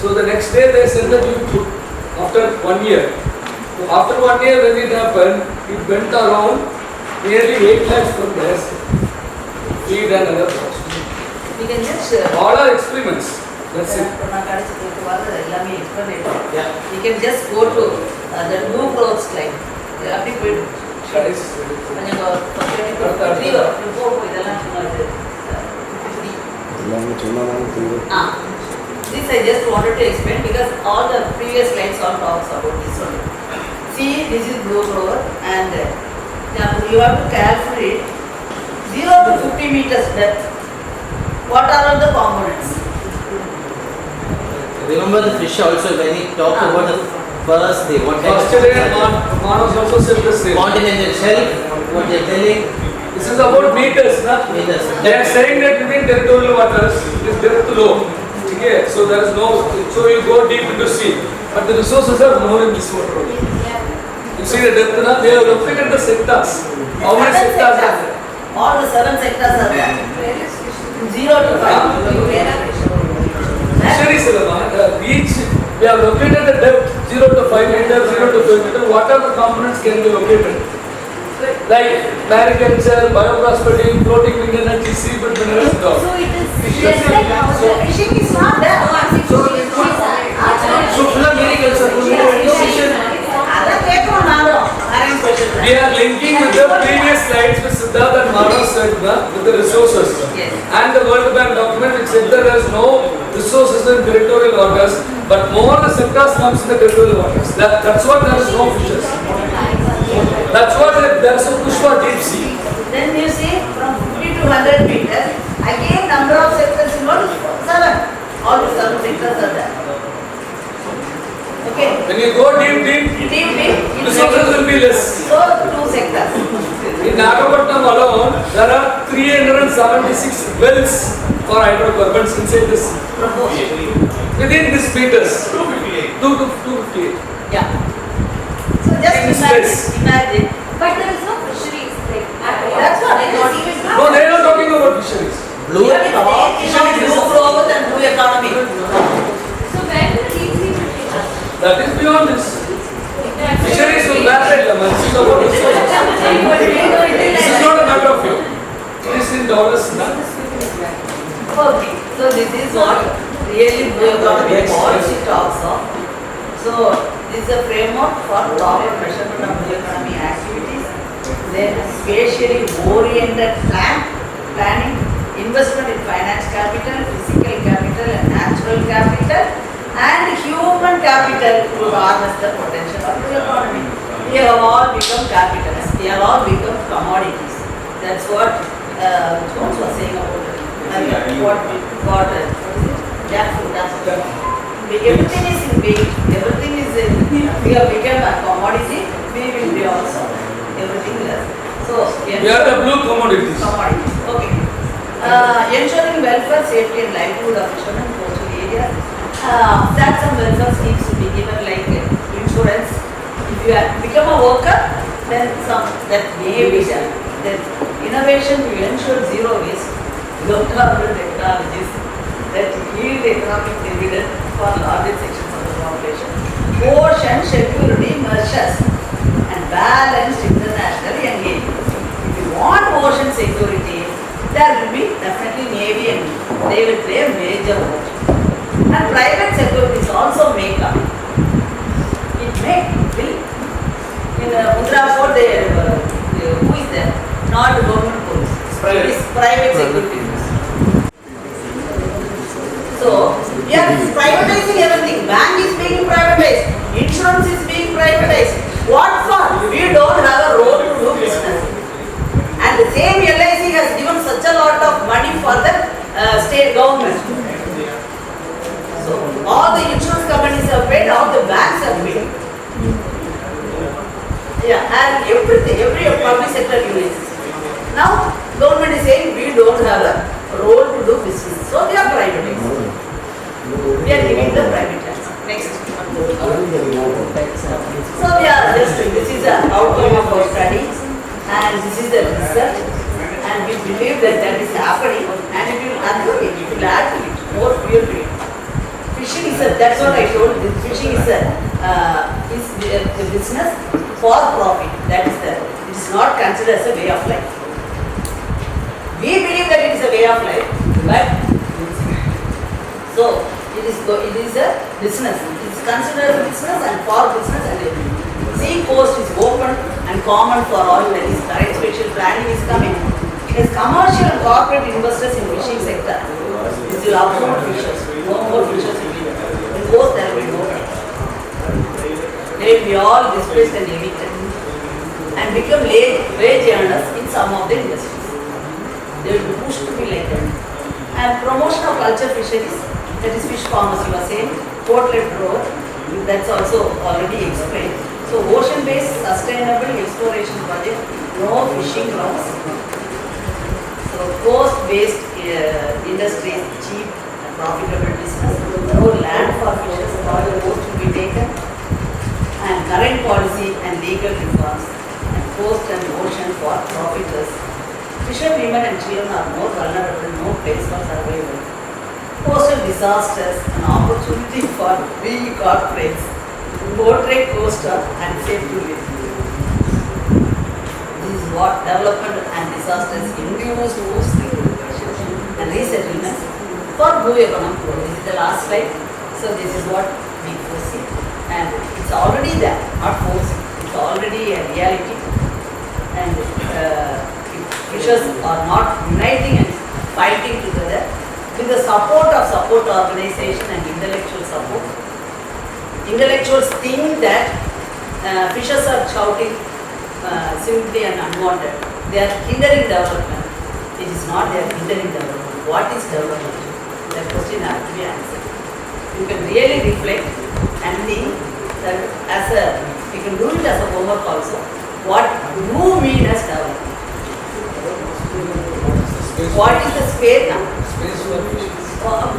So the next day they sent the new food after 1 year. So after 1 year when it happened, it went around nearly 8 lakhs from there. Feed and other costs. We can just All are experiments. That's it. Yeah. We can just go to the blue clothes line. That is This I just wanted to explain because all the previous slides all talks about this one. See, this is blue clover and now you have to calculate 0 to 50 meters depth. What are all the components? Remember the fish also when he talked about the first day, what kind of Australian Manos also said the same. continental shelf, what they are telling, This is about meters, na? meters. They are saying that within territorial waters it is depth low. Okay, so there is no, so you go deep into sea. But the resources are more in this water only. You see the depth, na? They have looked at the sectors. How many sectors are there? All the 7 sectors are there. 0 to 5. Fisheries, each, we have located the depth 0 to 5 meter, 0 to 5 meter. What are the components can be located? like mariculture, bioprospecting, floating wind energy, seabed minerals, and all. So it is Fishes. just like how So fishing is not there. So full of mariculture, Other people marine special we are linking with the previous slides with Siddharth and Madhav said with the resources. Yes. And the World Bank document which said there is no resources in territorial waters, but more the sectors comes in the territorial waters. That's what there is no fishes. That's what there is a push for deep sea. Then you see from 50 to 100 meters, again number of sectors involved, 7. All the 7 sectors are there. Okay. When you go deep, Deep. resources will be less. So 2 sectors. In Nagapattinam alone, there are 376 wells for hydrocarbons inside this sea. Within this meters. 258. Yeah. So just imagine. but there is no fisheries like That's what I thought. No, they are not talking about fisheries. Blue Even if they cannot do growth and blue economy. So where do the deep sea fishes are? That is beyond this. Fisheries will matter. This is about resources. This is not a matter of you. It is in dollars. Okay. So this is what really blue economy policy talks of. So this is a framework for proper measurement of blue economy activities. Then spatially oriented planning, investment in finance capital, physical capital and natural capital, and human capital to harness the potential of the economy. We have all become capitalists. We have all become commodities. That's what Jones was saying about it. What is it? Jackfruit. Everything is in being. Everything is in. We have become a commodity. We will be also everything else. So We are the blue commodities. commodities. Okay. Ensuring welfare, safety and livelihood of fishermen in coastal areas. That some welfare schemes to be given like insurance. If you have become a worker, then some that may be done. Then innovation to ensure zero waste. Low-carbon technologies that yield economic dividend for larger sections of the population. Ocean security measures and balanced international engagement. If you want ocean security, there will be definitely Navy and they will play a major role. And private securities also may come. It will. In Mudra Fort, who is there? Not the government police. Private. It is private security. So, we are privatizing everything. Bank is being privatized. Insurance is being privatized. What for? We don't have a role to do business. And the same LIC has given such a lot of money for the state government. So, all the insurance companies have paid, all the banks have paid. Yeah, and everything, every public sector units. Now, government is saying we don't have a role to do business. So, they are privatized. We are giving the private hands. Next. So, we are just, this is the outcome of our study and this is the result and we believe that that is happening and it will add to it, more fuel to it. Fishing is that's what I told you, fishing is the business for profit. That is it is not considered as a way of life. We believe that it is a way of life, but so it is a business. It is considered as a business and for business and everything. Sea coast is open and common for all. That is current spatial planning is coming. As commercial and corporate investors in fishing sector, this will upload fishers. No more fishers will be there. In coast there will be no fish. They will be all displaced and evicted and become wage earners in some of the industries. They will be pushed to be like that. And promotion of culture fisheries, that is fish farmers you are saying, port-led growth, that's also already explained. So ocean-based sustainable exploration project, no fishing grounds. So coast-based industries, cheap and profitable business, no land for fishes, all the coast to be taken. And current policy and legal reforms, and coast and ocean for profiters. Fisher women and children are more vulnerable, no place for survival. Coastal disasters, an opportunity for big corporates, portray coastal and safe to live. This is what development and disasters induced post-reconstruction and resettlement for blue economic growth. This is the last slide. So this is what we foresee. And it's already there, not forcing. It's already a reality. And if fishers are not uniting and fighting together with the support organization and intellectual support. Intellectuals think that fishers are shouting simply and unwanted. They are hindering development. It is not they are hindering development. What is development? That question has to be answered. You can really reflect and think that you can do it as a homework also. What you mean as development? What is the space now?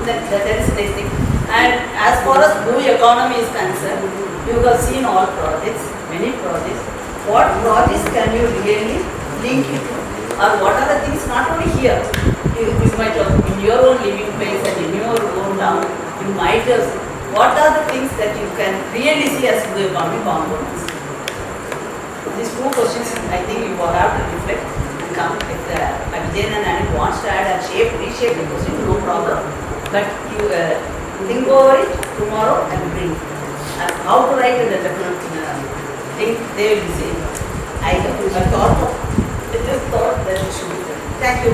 That is the thing. And as far as blue economy is concerned, you have seen all projects, many projects. What projects can you really link it to? Or what are the things not only here? You might have in your own living place and in your own town, you might have. What are the things that you can really see as blue economy components? These two questions, I think you will have to reflect and come. If Abhijan and wants to add and reshape the question, no problem. But you think over it tomorrow and bring. And how to write in the different thing, they will be saying. I thought that it should be done. Thank you.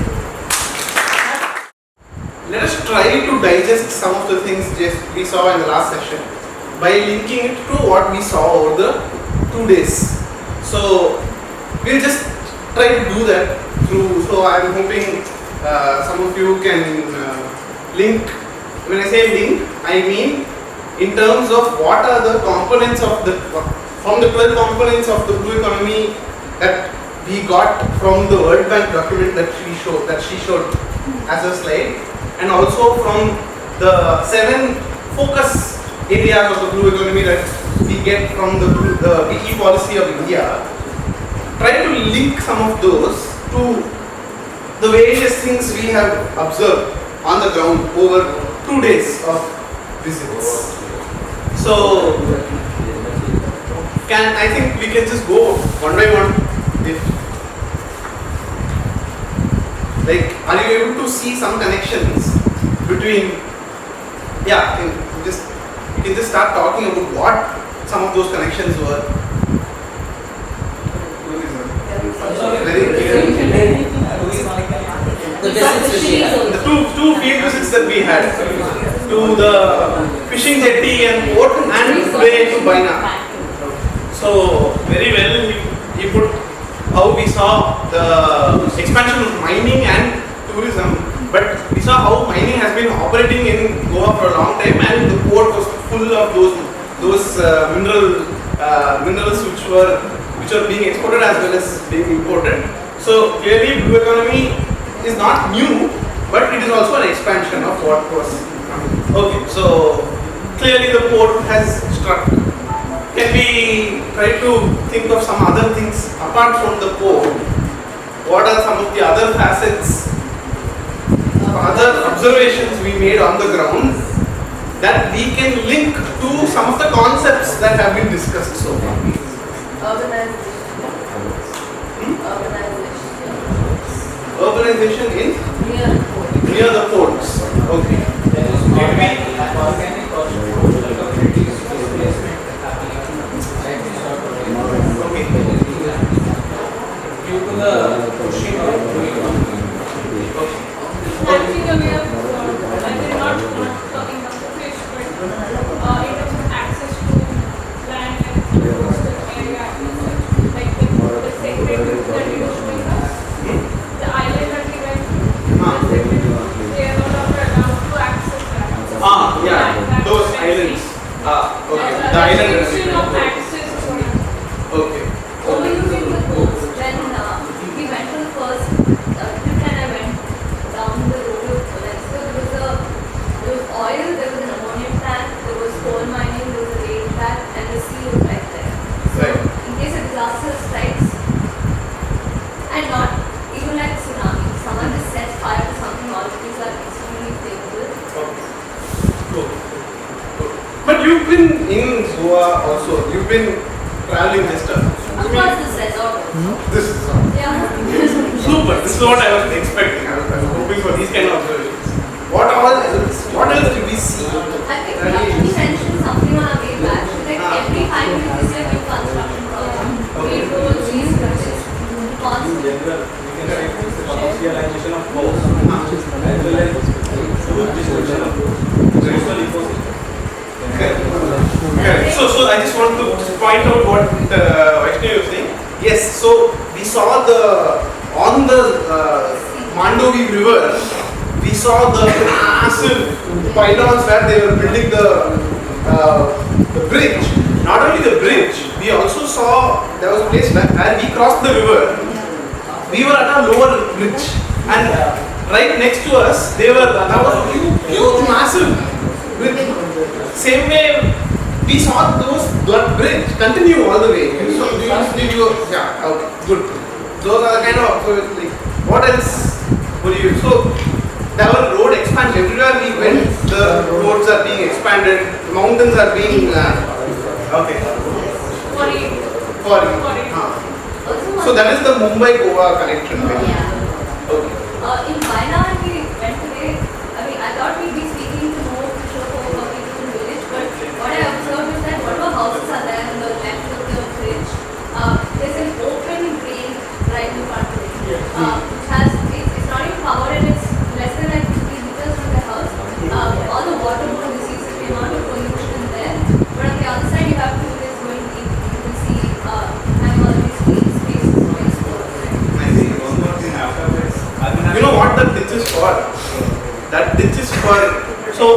Let us try to digest some of the things we saw in the last session by linking it to what we saw over the 2 days. So we'll just try to do that through. So I'm hoping some of you can link. When I say link, I mean in terms of what are the components of from the 12 components of the blue economy that we got from the World Bank document that she showed as a slide, and also from the 7 focus areas of the blue economy that we get from the WE policy of India. Try to link some of those to the various things we have observed on the ground over 2 days of visits. So, I think we can just go one by one. Are you able to see some connections between? Yeah, you can just start talking about what some of those connections were. The two field visits that we had to the fishing jetty and port and today to Baina. So very well he put how we saw the expansion of mining and tourism, but we saw how mining has been operating in Goa for a long time, and the port was full of those minerals which are being exported as well as being imported. So clearly blue economy is not new, but it is also an expansion of what was coming. Okay, so clearly the port has struck. Can we try to think of some other things apart from the port? What are some of the other facets, other observations we made on the ground that we can link to some of the concepts that have been discussed so far? Urbanization in? Near the ports. Okay. Due to the pushing of blue economy. Actually, we have, we're not talking about the fish, but in terms of access to land and coastal area, like the sacred routes that we were showing us, the island that we went to, they are no longer allowed to access that. Yeah, those islands. Okay. The island. Restriction of access to it. Okay. Overusing the boats, when we went to the first trip and I went down the road of Valencia, there was oil, there was an ammonia plant, there was coal mining, there was a rail track, and the sea was right there. So Right. in case a disaster strikes, and not even like tsunami, someone just sets fire to something, all of these are extremely flammable. Cool. But you've been in Goa also. You've been traveling this stuff. Of course, this resort also. This is Yeah. super. This is what I was expecting. I was hoping for these kind of observations. What else did we see? I think Lakshmi mentioned something on our way back. She's like, every time we visit a new construction project, we go these bridges. Constant. Commercialization of house as well as huge destruction of traditional ecosystem. Correct. So I just want to point out what Vaishnavi was saying. Yes, so we saw on the Mandovi river, we saw the massive pylons where they were building the bridge. Not only the bridge, we also saw there was a place where we crossed the river. We were at a lower bridge, and right next to us, there was a huge, massive bridge. Same way, we saw those bridge continue all the way. Yeah, okay, good. Those are the kind of, so like, what else would you? So there were road expansion everywhere we went. The roads are being expanded. The mountains are being okay. So that is the Mumbai-Goa connection, right? Yeah. Okay. In Vaina, when we went today, I mean, I thought we'd be speaking to more people or people in the village, but what I observed is that whatever houses are there on the left of the bridge, there's an open drain right in front of it. It's not even powered and it's less than like 50 meters from the house. All the water from the seas, the amount of pollution there. But on the other side, you have two ways going deep. You can see having all these green spaces to explore. You know what that ditch is for? That ditch is for so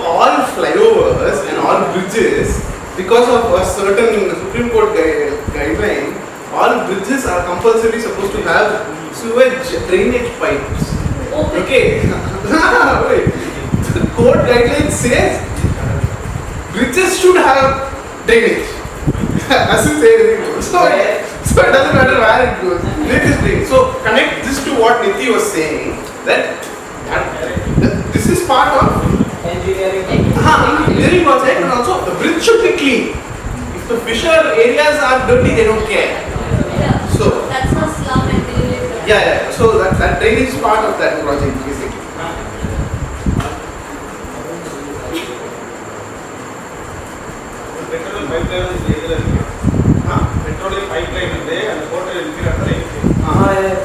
all flyovers and all bridges, because of a certain Supreme Court guideline, all bridges are compulsorily supposed to have sewage drainage pipes. Okay. Wait. The court guideline says bridges should have drainage. Doesn't say anything more. So it doesn't matter where it goes. Let this drain. So connect this to what Niti was saying, that this is part of engineering project, and also the bridge should be clean. If the fisher areas are dirty, they don't care. Yeah. So That's not slum and village. yeah. So that drainage is part of that project basically. Petroleum pipeline is legal. Petroleum pipeline is there and the water is here.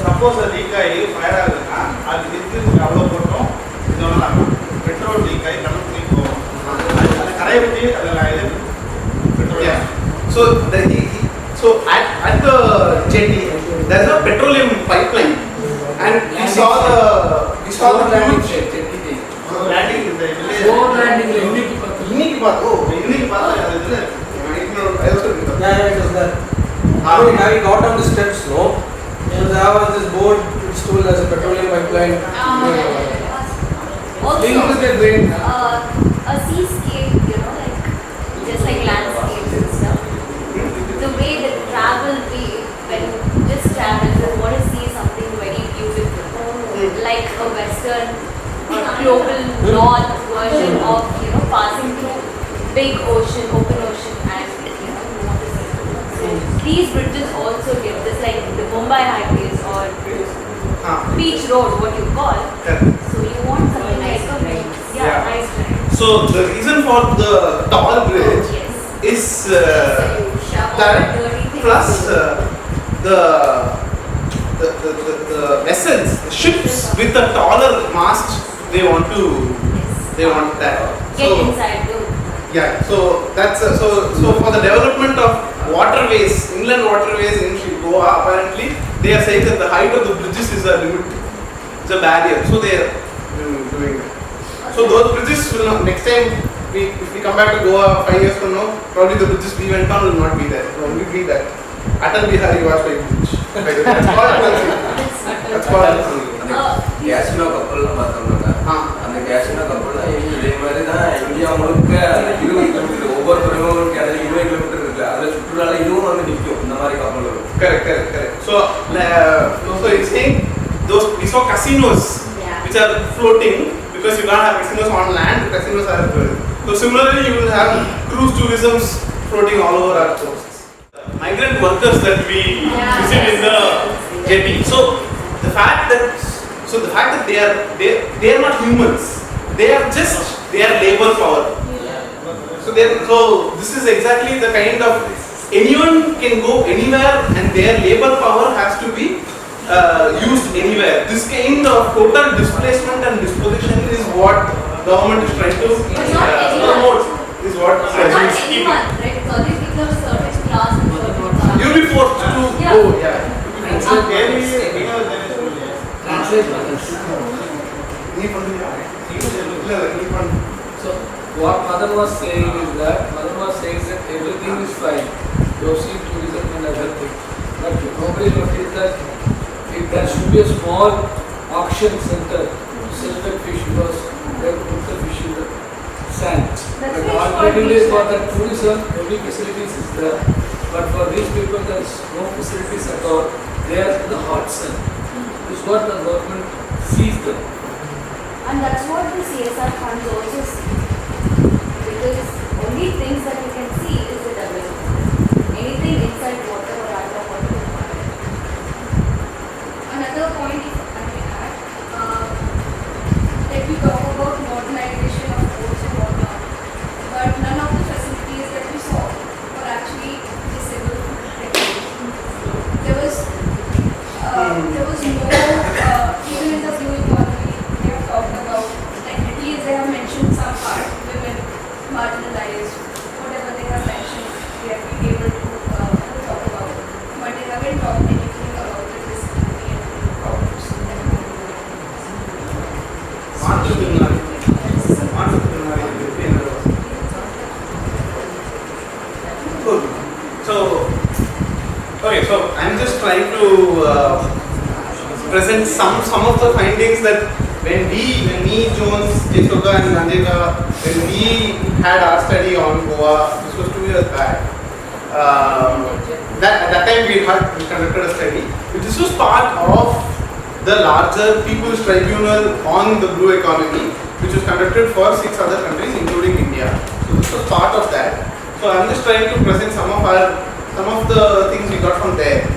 Suppose a leak is fire, and this is our photo. Petrol leak, I cannot think of. Yeah. So at the jetty, there's a petroleum pipeline, and we saw the landing jetty. Landing in the village. Unique path. I also did that. Yeah, it was there. I got on the steps, no? So there was this board which told as a petroleum pipeline. Also, With the drain. a seascape, like just like landscapes and stuff. The way the travel way, when you just travel, you want to see something very beautiful, like a western or global north version of passing through big ocean, open ocean, and you want to see. So these bridges also give this, like the Mumbai highways or beach road, what you call. So you want something nice, Yeah. nice drive. So the reason for the tall bridge Yes. is You shove all that the dirty things. plus the vessels, the ships with the taller mast, they want that. Get So inside too. yeah, so that's so for the development of waterways, inland waterways in Goa, apparently they are saying that the height of the bridges is a limit, it's a barrier. So they are doing it. So those bridges will not, next time if we come back to Goa 5 years from now, probably the bridges we went on will not be there. It will only be that Atal Bihari Vajpayee bridge. That's called கேஷ்னா கப்பல்லாம் பார்த்தோம்னா அந்த கேஷ்னா கப்பல்லாம் இதே மாதிரி தான் India முழுக்க 20 kilometre ஒவ்வொரு துறைமுகம் கேட்டது 20 kilometre இருக்கு. அதில் சுற்றுலால இதுவும் வந்து நிற்கும் இந்த மாதிரி கப்பல். Correct. So it's saying we saw casinos which are floating because you can't have casinos on land. Casinos are so similarly you will have cruise tourism floating all over our coasts. migrant workers that we visit in the jetty. So the fact that they are not humans. They are labor power. So this is exactly the kind of anyone can go anywhere and their labor power has to be used anywhere. This kind of total displacement and disposition is what government is trying to promote. Is what Not anyone, right? It's only people of certain class and certain class. you'll be forced to Yeah. go. Yeah. Translate others. So what mother was saying is that everything is fine. You see tourism and other things. But nobody noticed that there should be a small auction center to sell the fish because they put the fish in the sand. That's But very ultimately smart. for the tourism, every facilities is there. But for these people there is no facilities at all. They are in the hot sun. This is what the government sees them. And that's what the CSR funds also see. Because only things that you can see is the development. Anything inside water or under water is not there. Another point if I may add, like we talk about modernization of ports and whatnot, but none of the facilities that we saw were actually disabled technology. There was no, even in the blue economy, they have talked about, like at least they have mentioned some part, women marginalized, whatever they have mentioned, they have been able to talk about, but they haven't talked anything about the disability and the problems. Good. So I'm just trying to present some of the findings that when me, Jones, Jesuretinam and Nandika, when we had our study on Goa, this was 2 years back. At that time we conducted a study. This was part of the larger People's Tribunal on the Blue Economy, which was conducted for 6 other countries, including India. So this was part of that. So I'm just trying to present some of the things we got from there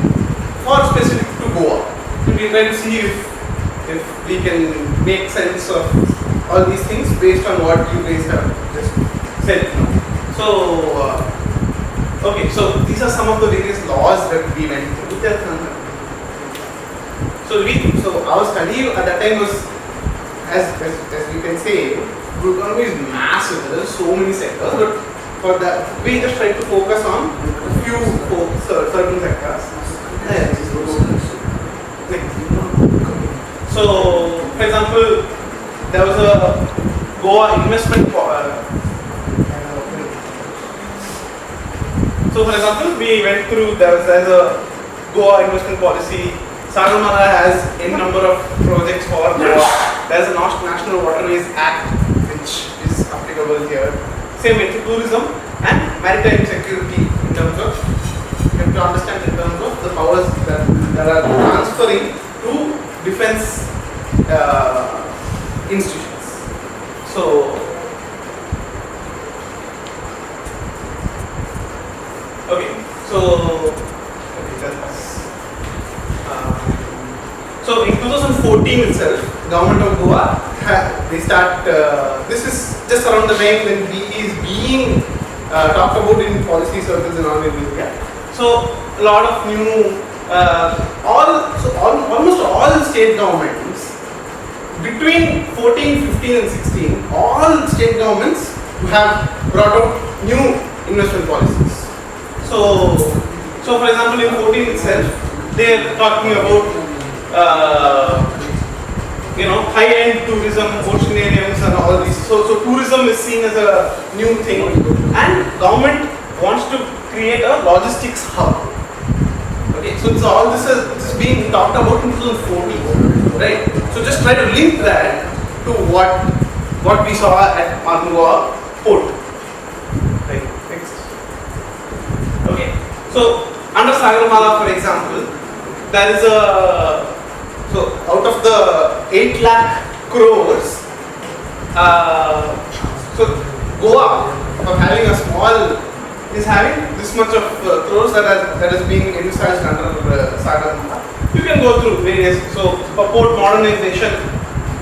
for specific to Goa. And we try to see if we can make sense of all these things based on what you guys have just said. So okay, so these are some of the various laws that we went through. So our study at that time was, as we can say, blue economy is massive. There are so many sectors, but for that we just try to focus on a few certain sectors. So, for example, there was a Goa investment. So, for example, we went through. There's a Goa investment policy. Sagamana has n number of projects for Goa. There's a National Waterways Act which is applicable here. Same with tourism and maritime security in terms of, you have to understand in terms of the powers that are transferring to defense institutions. So, okay, that's so in 2014 itself, government of Goa they start. This is just around the time when BE is being talked about in policy circles and all in India. So a lot of new, almost all state governments between 14, 15, and 16, all state governments have brought out new investment policies. So for example, in 14 itself, they are talking about high-end tourism, oceanariums and all these. So tourism is seen as a new thing, and government wants to create a logistics hub. Okay, so all this is being talked about in 2014, right? So just try to link that to what we saw at Goa port. Right. Next. Okay. So under Sagarmala, for example, there is a out of the 8 lakh crores, so Goa, for having a small is having this much of crores that is being envisaged under Sagarmatha. You can go through various, so for port modernization,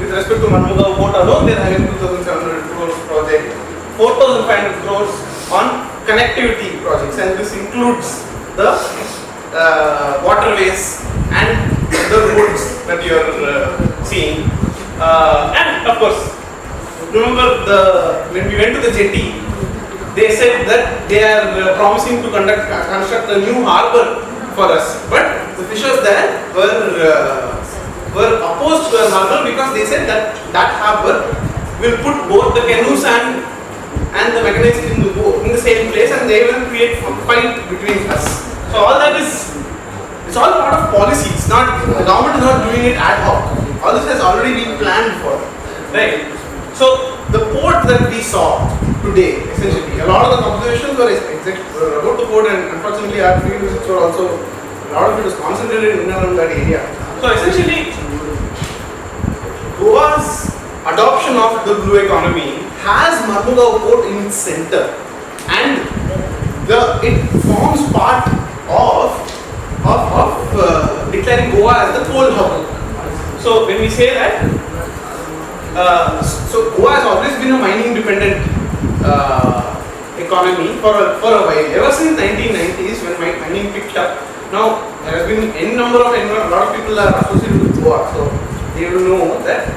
with respect to Marmugao port alone, they are having 2,700 crores project, 4,500 crores on connectivity projects, and this includes the waterways and the roads that you are seeing. And of course, remember when we went to the jetty, they said that they are promising to construct a new harbour for us, but the fishers there were opposed to a harbour because they said that harbour will put both the canoes and the mechanized in the same place, and they will create a fight between us. So all that is, it's all part of policy. It's not, the government is not doing it ad hoc. All this has already been planned for, right? So the port that we saw today, essentially, a lot of the observations were about the port, and unfortunately our field visits were also, a lot of it was concentrated in and around that area. So essentially, Goa's adoption of the blue economy has Marmugao port in its center, and it forms part of declaring Goa as the coal hub. So when we say that, so Goa has always been a mining dependent economy for a while. Ever since 1990s when mining picked up, now there has been a lot of people are associated with Goa, so they will know that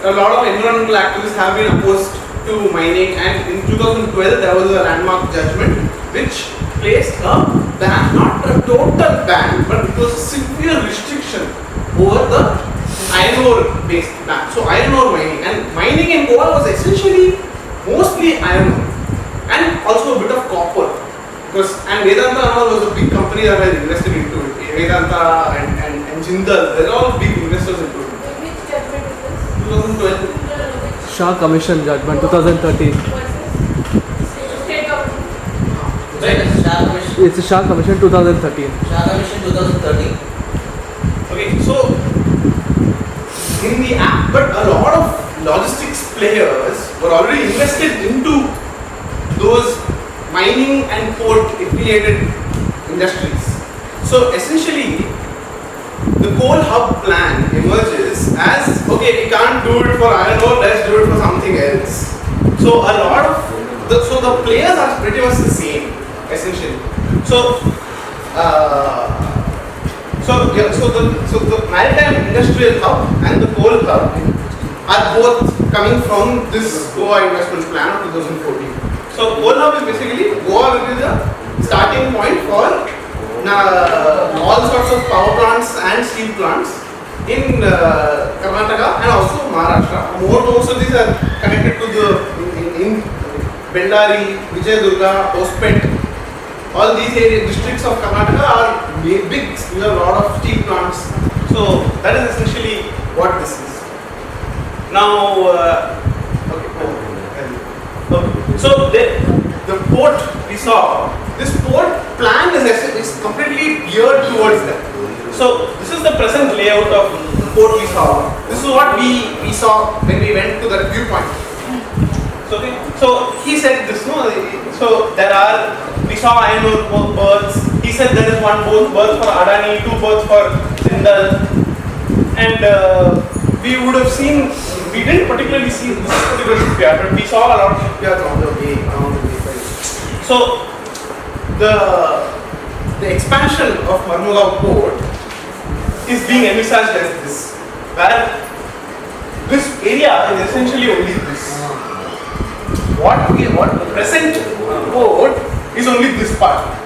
a lot of environmental activists have been opposed to mining, and in 2012 there was a landmark judgment which placed a ban, not a total ban, but it was a severe restriction over the iron ore based ban. So iron ore mining in Goa was essentially mostly iron ore and also a bit of copper, because Vedanta was a big company that had invested into it. Vedanta and Jindal, they're all big investors into it. Which judgment is this? 2012. Shah Commission Judgment 2013. State government. Shah Commission. It's a Shah Commission 2013. Shah Commission 2013. Okay, so in the app, but a lot of logistics players were already invested into those mining and port affiliated industries. So essentially, the coal hub plan emerges as, okay, we can't do it for iron ore, let's do it for something else. So a lot of the players are pretty much the same, essentially. So the maritime industrial hub and the coal hub are both coming from this Goa investment plan of 2014. So coal hub is basically, Goa will be the starting point for all sorts of power plants and steel plants in Karnataka and also Maharashtra. Most of these are connected to in Bellary, Vijayadurga, Hospet. All these districts of Karnataka are big. There are a lot of steel plants. So that is essentially what this is. Now, so the port we saw, this port plan is completely geared towards that. So this is the present layout of the port we saw. This is what we saw when we went to that viewpoint. So he said this, no? So we saw iron ore berths. He said there is one berth for Adani, 2 berths for Jindal, and we would have seen, we didn't particularly see this particular shipyard, but we saw a lot of shipyards on the way around the way. So the expansion of Marmugao port is being envisaged as this, where this area is essentially only this. What the present port is only this part.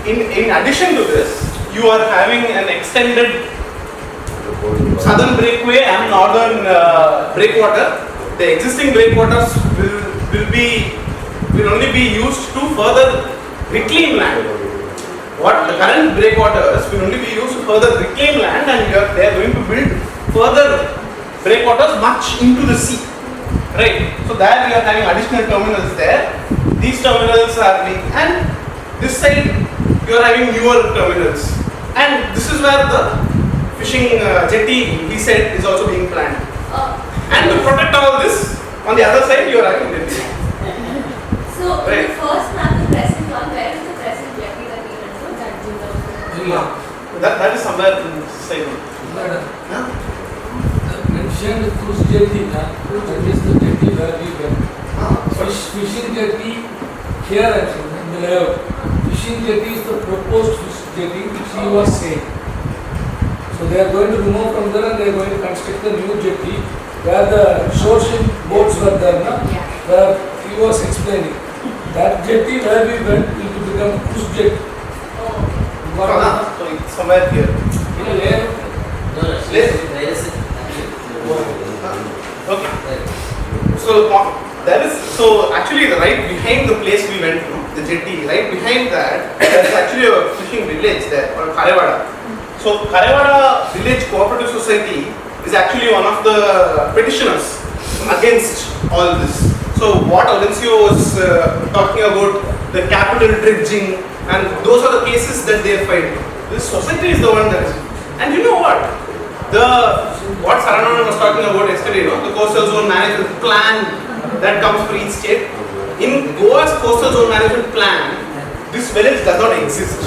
In addition to this, you are having an extended southern breakway and northern breakwater. The existing breakwaters will only be used to further reclaim land. What the current breakwaters will only be used to further reclaim land, and they are going to build further breakwaters much into the sea. Right. So there we are having additional terminals there. These terminals are being, and this side you are having newer terminals. And this is where the fishing jetty, he said, is also being planned. And to protect all this, on the other side you are having jetty. So right. the first map Here I am saying, in the layout, fishing jetty is the proposed jetty which he was saying. So they are going to remove from there and they are going to construct the new jetty where the shore-shipping boats were there, no? Where he was explaining. That jetty where we went will become cruise jetty. So it's somewhere here. In a layout. No, where is it? Okay. So actually right behind the place we went to, the jetty, right behind that, there is actually a fishing village there, or Karewada. So Karewada Village Cooperative Society is actually one of the petitioners against all this. So what Alencio was talking about, the capital dredging, and those are the cases that they are fighting. This society is the one that is. And you know what? What Saravanan was talking about yesterday, the coastal zone management plan that comes for each state. In Goa's coastal zone management plan, this village does not exist.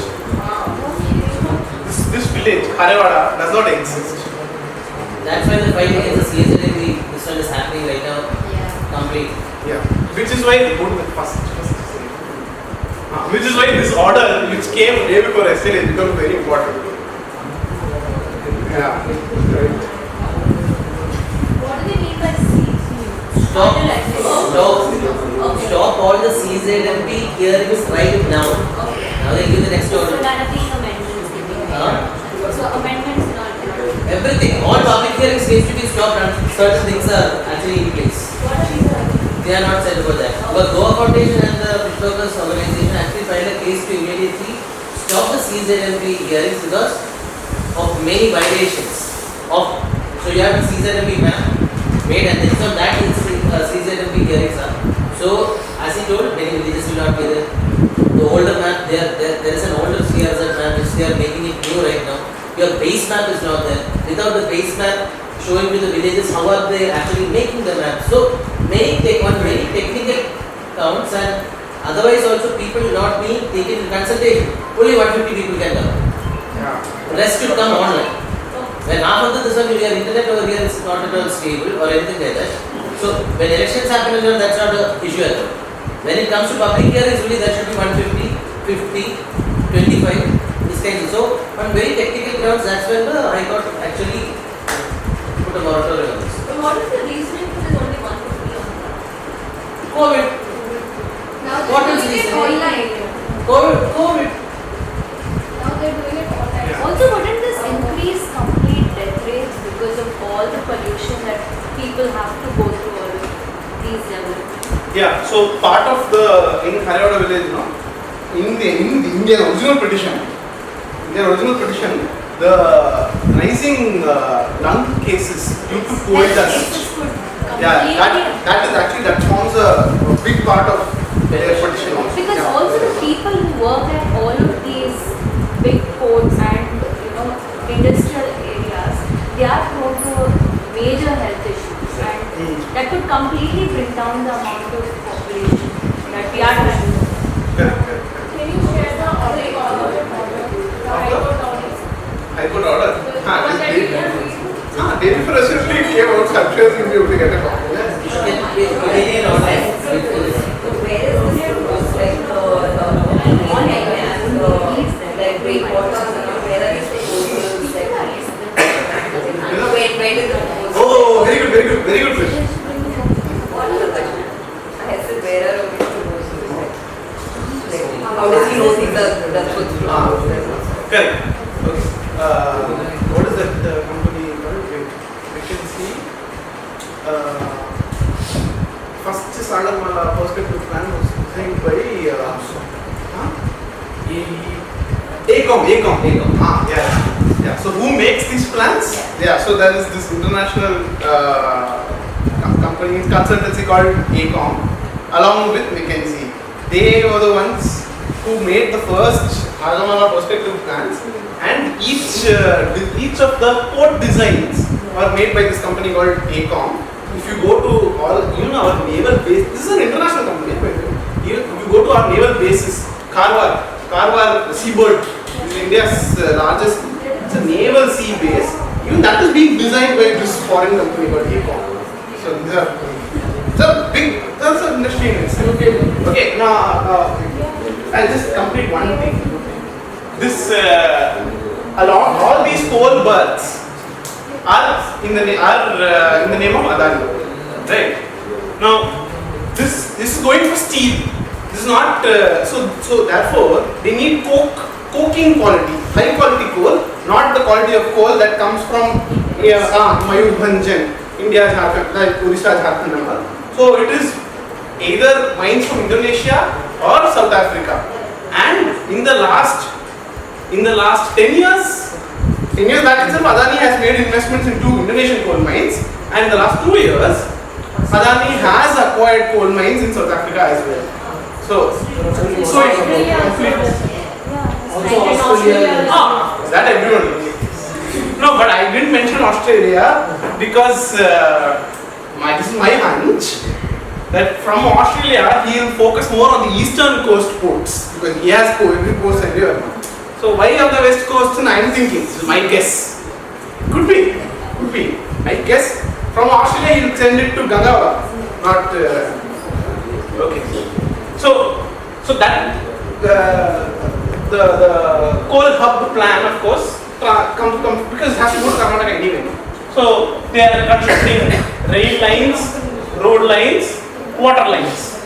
This village, Karewada, does not exist. That's why the fight against the CSLA, this one is happening right now. Complete. Yeah. Which is why they go to the first which is why this order, which came day before yesterday, becomes very important. Yeah. What do they mean by seeds? Stop all the CZMP hearings right now. Now they give the next So order. none of these amendments can be made. So amendments not. Everything, all public hearings needs to be stopped and certain things are actually in place. What are these? They are not said about that. But Goa Foundation and the Fish Workers Organization actually filed a case to immediately stop the CZMP hearings because of many violations of. So you have a CZMP map made and then from that CZMP hearings are. So as he told, many villages will not be there. The older map, there is an older CRZ map which they are making it new right now. Your base map is not there. Without the base map showing to the villages how are they actually making the map. So many technical counts and otherwise also people not being taken in consultation. Only 150 people can come. The rest should come online. When half of this one your internet over here is not at all stable or anything like that. So when elections happen, that's not an issue at all. When it comes to public hearings, only there should be 150, 50, 25, this kind of. So on very technical grounds, that's when the High Court actually put a moratorium on this. But what is the reasoning for this only 150 on that? COVID. Now What they're is doing it reasoning? online. COVID. Now they're doing it online. Also, wouldn't this increase complete death rates because of all the pollution that people have to go through all of these developments? Yeah, so part of the, in Karewada village, in the original petition, the rising lung cases due to COVID dust, that forms a big part of their petition also. Because also the people who work at all of these big ports and industrial areas, they are prone to major health issues, and that could completely bring down the amount of population that we are trying to. Correct. Can you share the order? The High Court order? High Court order? The one that we have read. Day before yesterday it came out, so I'm sure you'll be able to get a copy. Immediate online. So where is this like morning and like great waters, where are these proposals? When is the proposal? Oh, very good question. What is the question? I said where are these proposals? How does he know these are the proposals? Correct. Okay. What is that company called? We can see. First Sagamala perspective plan was designed by ACOM. Yeah. So who makes these plans? Yeah. So there is this international company consultancy called ACOM, along with McKinsey. They were the ones who made the first Sagamala perspective plans, and each of the port designs were made by this company called ACOM. If you go to our naval base, this is an international company. You go to our naval bases, Karwar Seabird is India's largest. It's a naval sea base. Even that is being designed by this foreign company called ACOM. So that's a industry in itself. Okay, now I'll just complete one thing. This along all these coal berths are in the name of Adani, right? Now this is going for steel. This is not so therefore they need coking quality, high quality coal, not the quality of coal that comes from Mayurbhanjan, India, Jharkhand, like Odisha, Jharkhand. So it is either mines from Indonesia or South Africa. And in the last 10 years back itself, Adani has made investments into Indonesian coal mines, and in the last 2 years, Adani has acquired coal mines in South Africa as well. So it's that everyone knows. No, but I didn't mention Australia because this is my hunch that from Australia he will focus more on the eastern coast ports because he has every port everywhere. So why on the west coast? I am thinking. This is my guess. Could be. I guess from Australia he will send it to Gangawala, not okay. So that the coal hub plan, of course, comes because it has to go to Karnataka anyway. So they are constructing rail lines, road lines, water lines,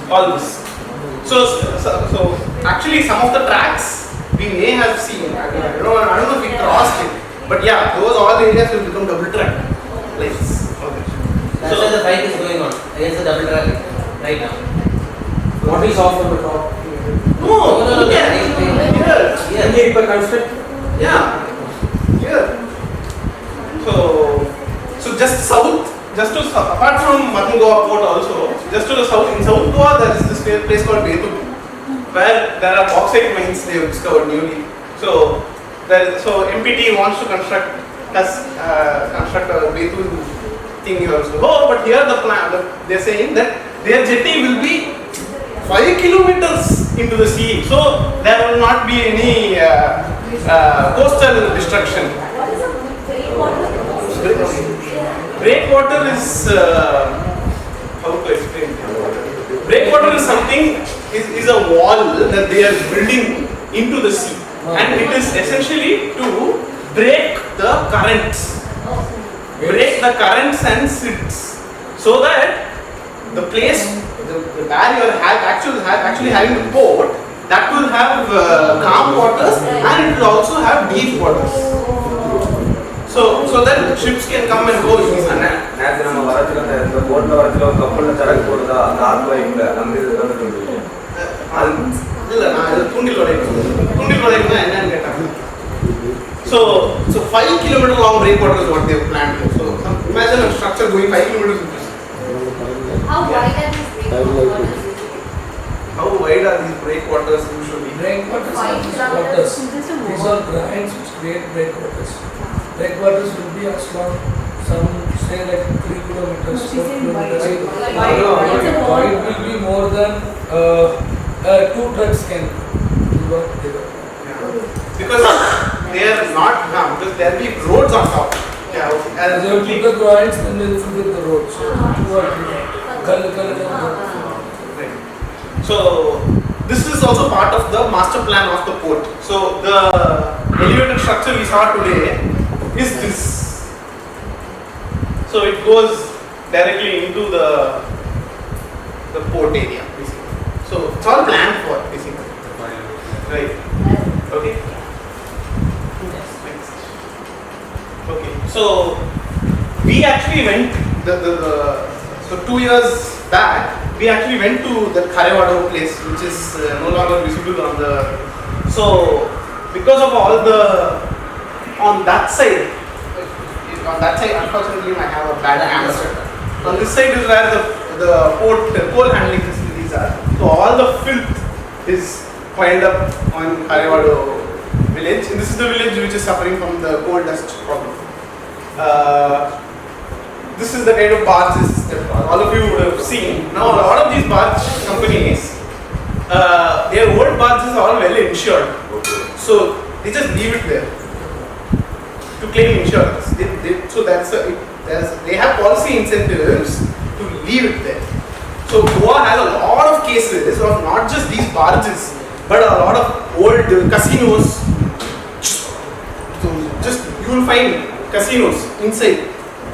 all this. So actually some of the tracks we may have seen. I don't know if we crossed it, but yeah, those all areas will become double track lines. Okay. That's why the fight is going on against the double track right now. What is off on the top? No. Here. Here per construct. Yeah. Here. So just south. Apart from Martin Goa port also, just to the south, in South Goa there is this place called Betu, where there are bauxite mines they have discovered newly. So MPT wants to construct a Betu thing here also. Oh, but here the plan, they're saying that their jetty will be 5 kilometers into the sea, so there will not be any coastal destruction. What is a breakwater? Breakwater is how to explain? Breakwater is something is a wall that they are building into the sea, and it is essentially to break the currents, and slits, so that the place where you are actually having the port that will have calm waters and it will also have deep waters. So that ships can come and go easily. நேற்று நம்ம வரத்துல இந்த போட்ல வரத்துல கப்பல்ல சரக்கு போடுறதா அந்த art வைப்ல அந்த இது வந்துட்டு இல்ல நான் இது தூண்டில் வளையம்னா என்னன்னு கேட்டாங்க. So 5 kilometer long breakwater is what they have planned. So imagine a structure going 5 kilometers into sea. How wide are these breakwaters? How wide are these breakwaters usually? Breakwaters are just waters. These are grinds which create breakwaters. Breakwaters will be as long, some say like 3 kilometers, 4 kilometers. Wide will be more than 2 trucks can work together. Because they are not, because there will be roads on top. Yeah, okay. They will put the grinds, then they will fill with the roads. Right. So this is also part of the master plan of the port. So the elevated structure we saw today is this. So it goes directly into the port area basically. So it's all planned for basically. Right. Okay. Okay. So we actually went so 2 years back we actually went to the Kharevado place, which is no longer visible on the. So because of all the on that side unfortunately I have a bad answer. On this side is where the port coal handling facilities are. So all the filth is piled up on Kharevado village, and this is the village which is suffering from the coal dust problem. This is the kind of barges that all of you would have seen. Now a lot of these barge companies, their old barges are all well insured. So they just leave it there to claim insurance. So they have policy incentives to leave it there. So Goa has a lot of cases of not just these barges, but a lot of old casinos. So just you will find casinos inside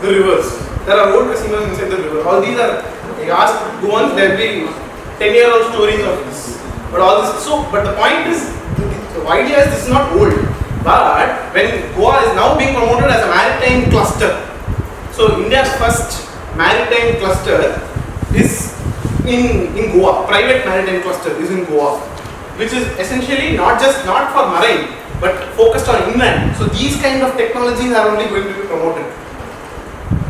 the rivers. There are old casinos inside the river. All these are, you ask Goans, there will be 10-year-old stories of this. But all this, but the point is, the idea is this is not old. But when Goa is now being promoted as a maritime cluster, so India's first maritime cluster is in Goa. Private maritime cluster is in Goa, which is essentially not for marine, but focused on inland. So these kind of technologies are only going to be promoted.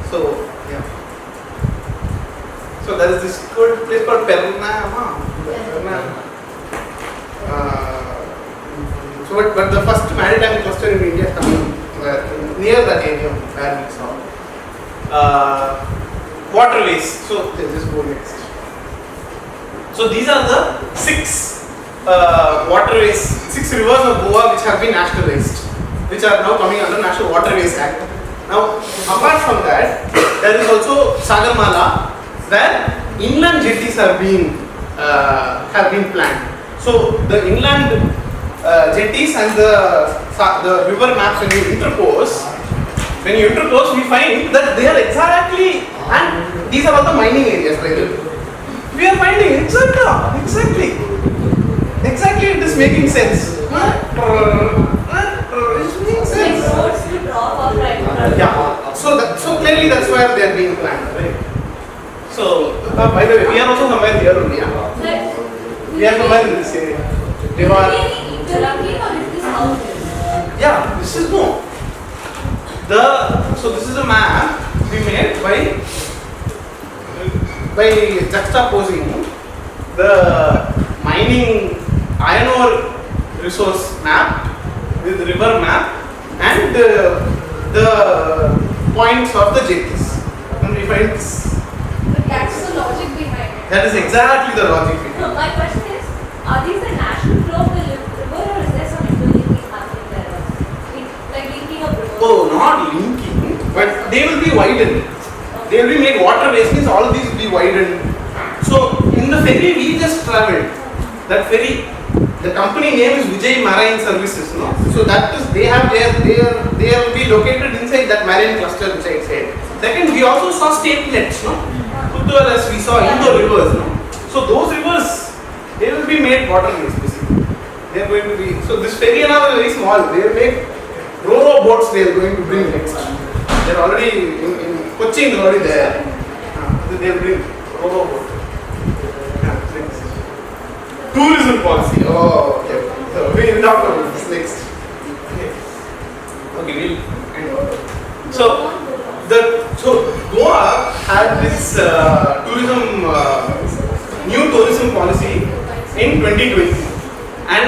So yeah. So there is this good place called Pernama. But the first maritime cluster in India is coming near that area where we saw. Waterways. So let's just go next. So these are the 6 waterways, 6 rivers of Goa which have been nationalized, which are now coming under National Waterways Act. Now, apart from that, there is also Sagarmala, where inland jetties have been planned. So the inland jetties and the river maps when you interpose, we find that they are exactly, and these are all the mining areas by the way. We are finding exactly it is making sense. It makes sense. Yeah. So clearly that's where they are being planned, right? So by the way, we are also somewhere here only. We are somewhere in this area. Yeah, this is no. So this is a map we made by juxtaposing the mining iron ore resource map with river map and the points of the jetties. And we find this. But that's the logic behind it. That is exactly the logic behind it. No, my question is, are these the national flow of the river, or is there some interlinking happening there? Like linking of rivers? Oh, not linking, but they will be widened. They will be made waterways, means all of these will be widened. So in the ferry we just travelled, that ferry, the company name is Vijay Marine Services, no? So that is, they will be located inside that marine cluster which I said. Second, we also saw statelets, no? As we saw Indo rivers, no? So those rivers, they will be made waterways basically. They are going to be, so this ferry is very small. They will make ro-ro boats they are going to bring next. They are already in Kochi is already there. They will bring ro-ro boat. Tourism policy. Oh, okay. So we will talk about this next. Okay, we'll end. So Goa had this new tourism policy in 2020, and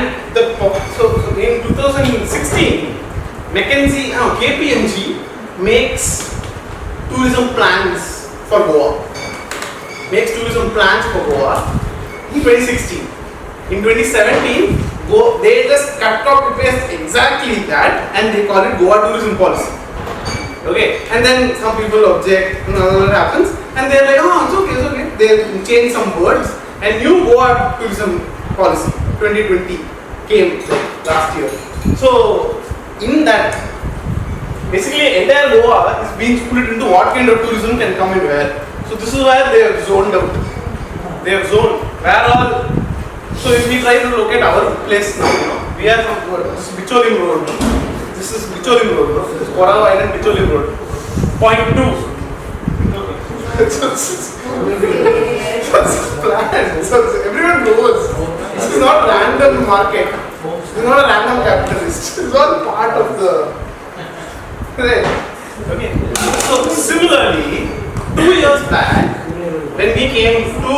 so in 2016, KPMG makes tourism plans for Goa. In 2016. In 2017, they just cut copy paste exactly that and they call it Goa tourism policy. Okay, and then some people object, what happens, and they're like, oh, it's okay. They change some words, and new Goa tourism policy 2020 came last year. So in that, basically entire Goa is being split into what kind of tourism can come in where. So this is where they have zoned out. They have zoned where all. So if we try to locate our place now, we have this is Bicholim Road. This is Bicholim Road. This is Korava Island Bicholim Road. Point 2. So everyone knows. This is not random market. This is not a random capitalist. This is all part of the. Right. Okay. So similarly, 2 years back, when we came to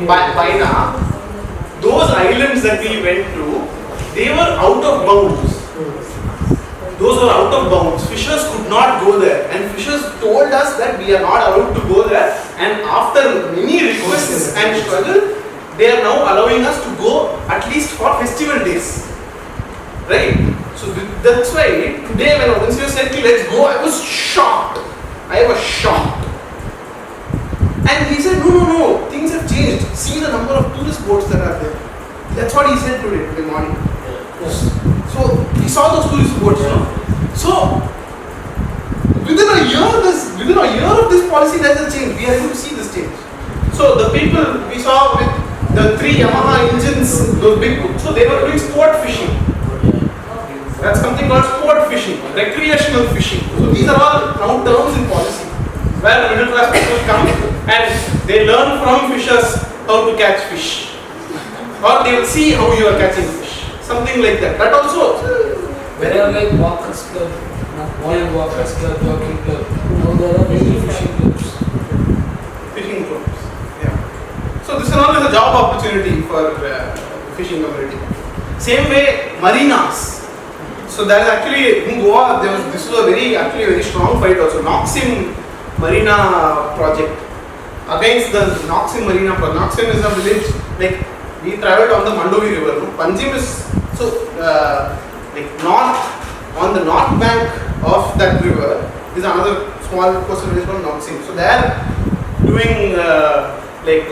Baina, those islands that we went to, they were out of bounds. Those were out of bounds. Fishers could not go there, and fishers told us that we are not allowed to go there. And after many requests and struggle, they are now allowing us to go at least for festival days. Right? So that's why today when once you said let's go, I was shocked. And he said, no, things have changed. See the number of tourist boats that are there. That's what he said today morning. So he saw those tourist boats, you know. So within a year of this policy, there's a change. We are able to see this change. So the people we saw with the 3 Yamaha engines, those big boats, so they were doing sport fishing. That's something called sport fishing, recreational fishing. So these are all now terms in policy, where the middle class people come and they learn from fishers how to catch fish, or they will see how you are catching fish, something like that. That also. There are like walkers club, morning walkers club, jogging club. Now there are many fishing clubs. Fishing clubs, yeah. So this is all a job opportunity for fishing community. Same way, marinas. So there is actually in Goa, this was a very strong fight also. Noxim Marina project against the Noxim Marina project. Noxim is a village, like we traveled on the Mandovi river. No? Panjim is so like north, on the north bank of that river is another small coastal village called Noxim. So they are doing like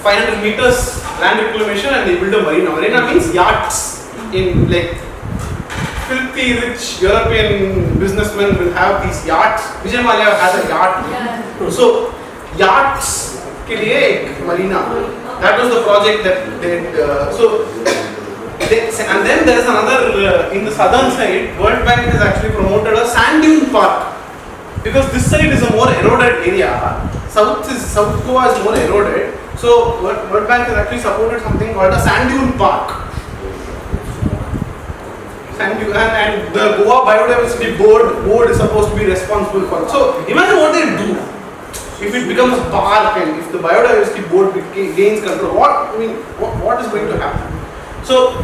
500 meters land reclamation and they build a marina. Marina means yachts. In like filthy rich European businessmen will have these yachts. Vijay Mallya has a yacht. Yeah. So yachts ke liye ek marina. That was the project that they and then there is another in the southern side. World Bank has actually promoted a sand dune park because this side is a more eroded area. South Goa is more eroded. So World Bank has actually supported something called a sand dune park. And the Goa Biodiversity Board is supposed to be responsible for it. So imagine what they do if it becomes a park and if the Biodiversity Board gains control. What is going to happen? So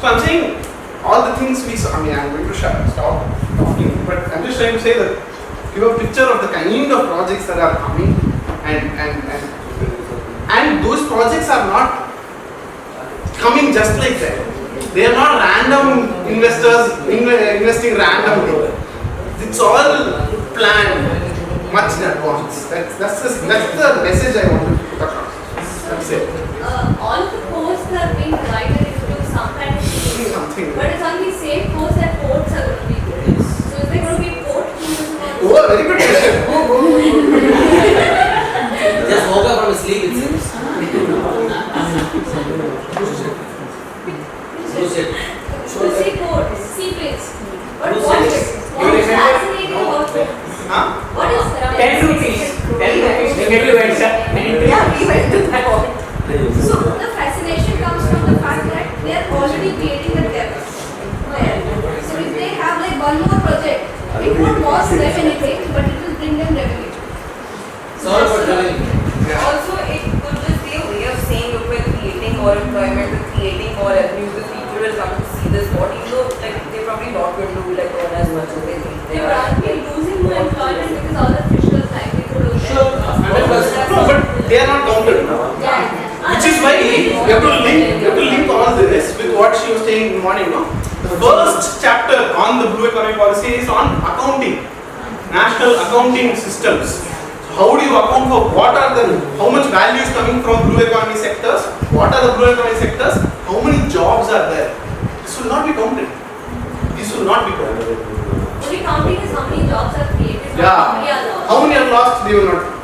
I'm saying all the things we saw. I'm going to stop talking, but I'm just trying to say that give a picture of the kind of projects that are coming, and those projects are not coming just like that. They are not random investors investing randomly. It's all planned much in advance. That's the message I want to put across. That's it. All the posts are being divided into some kind of something. but it's only same posts that ports are going to be good. So is there going to be port tourism? Oh, very good question. Just woke up from sleep, it seems. To see ports, seaplanes. But Who what said is it? fascinating about ports? Huh? What is 10 rupees. 10 rupees. Get you went, sir. Yeah, we went to that one. So the fascination comes from the fact that they are already creating the depth there. So if they have like one more project, it won't cost them anything, but it will bring them revenue. Sorry for telling you. Also, it could just be a way of saying, look, we're creating more employment, we're creating more revenue, the people will come to see this sport, even though like, they're probably not going to like earn as much as they think they They are. are losing more employment because all the fishers livelihood will Sure. No, but they are not counted. Which is why you have to link all this with what she was saying in the morning. No? The first chapter on the blue economy policy is on accounting, national accounting systems. How do you account for how much value is coming from blue economy sectors? What are the blue economy sectors? How many jobs are there? This will not be counted. This will not be counted. only counting is how many jobs are created. Yeah. How many are lost? They will not.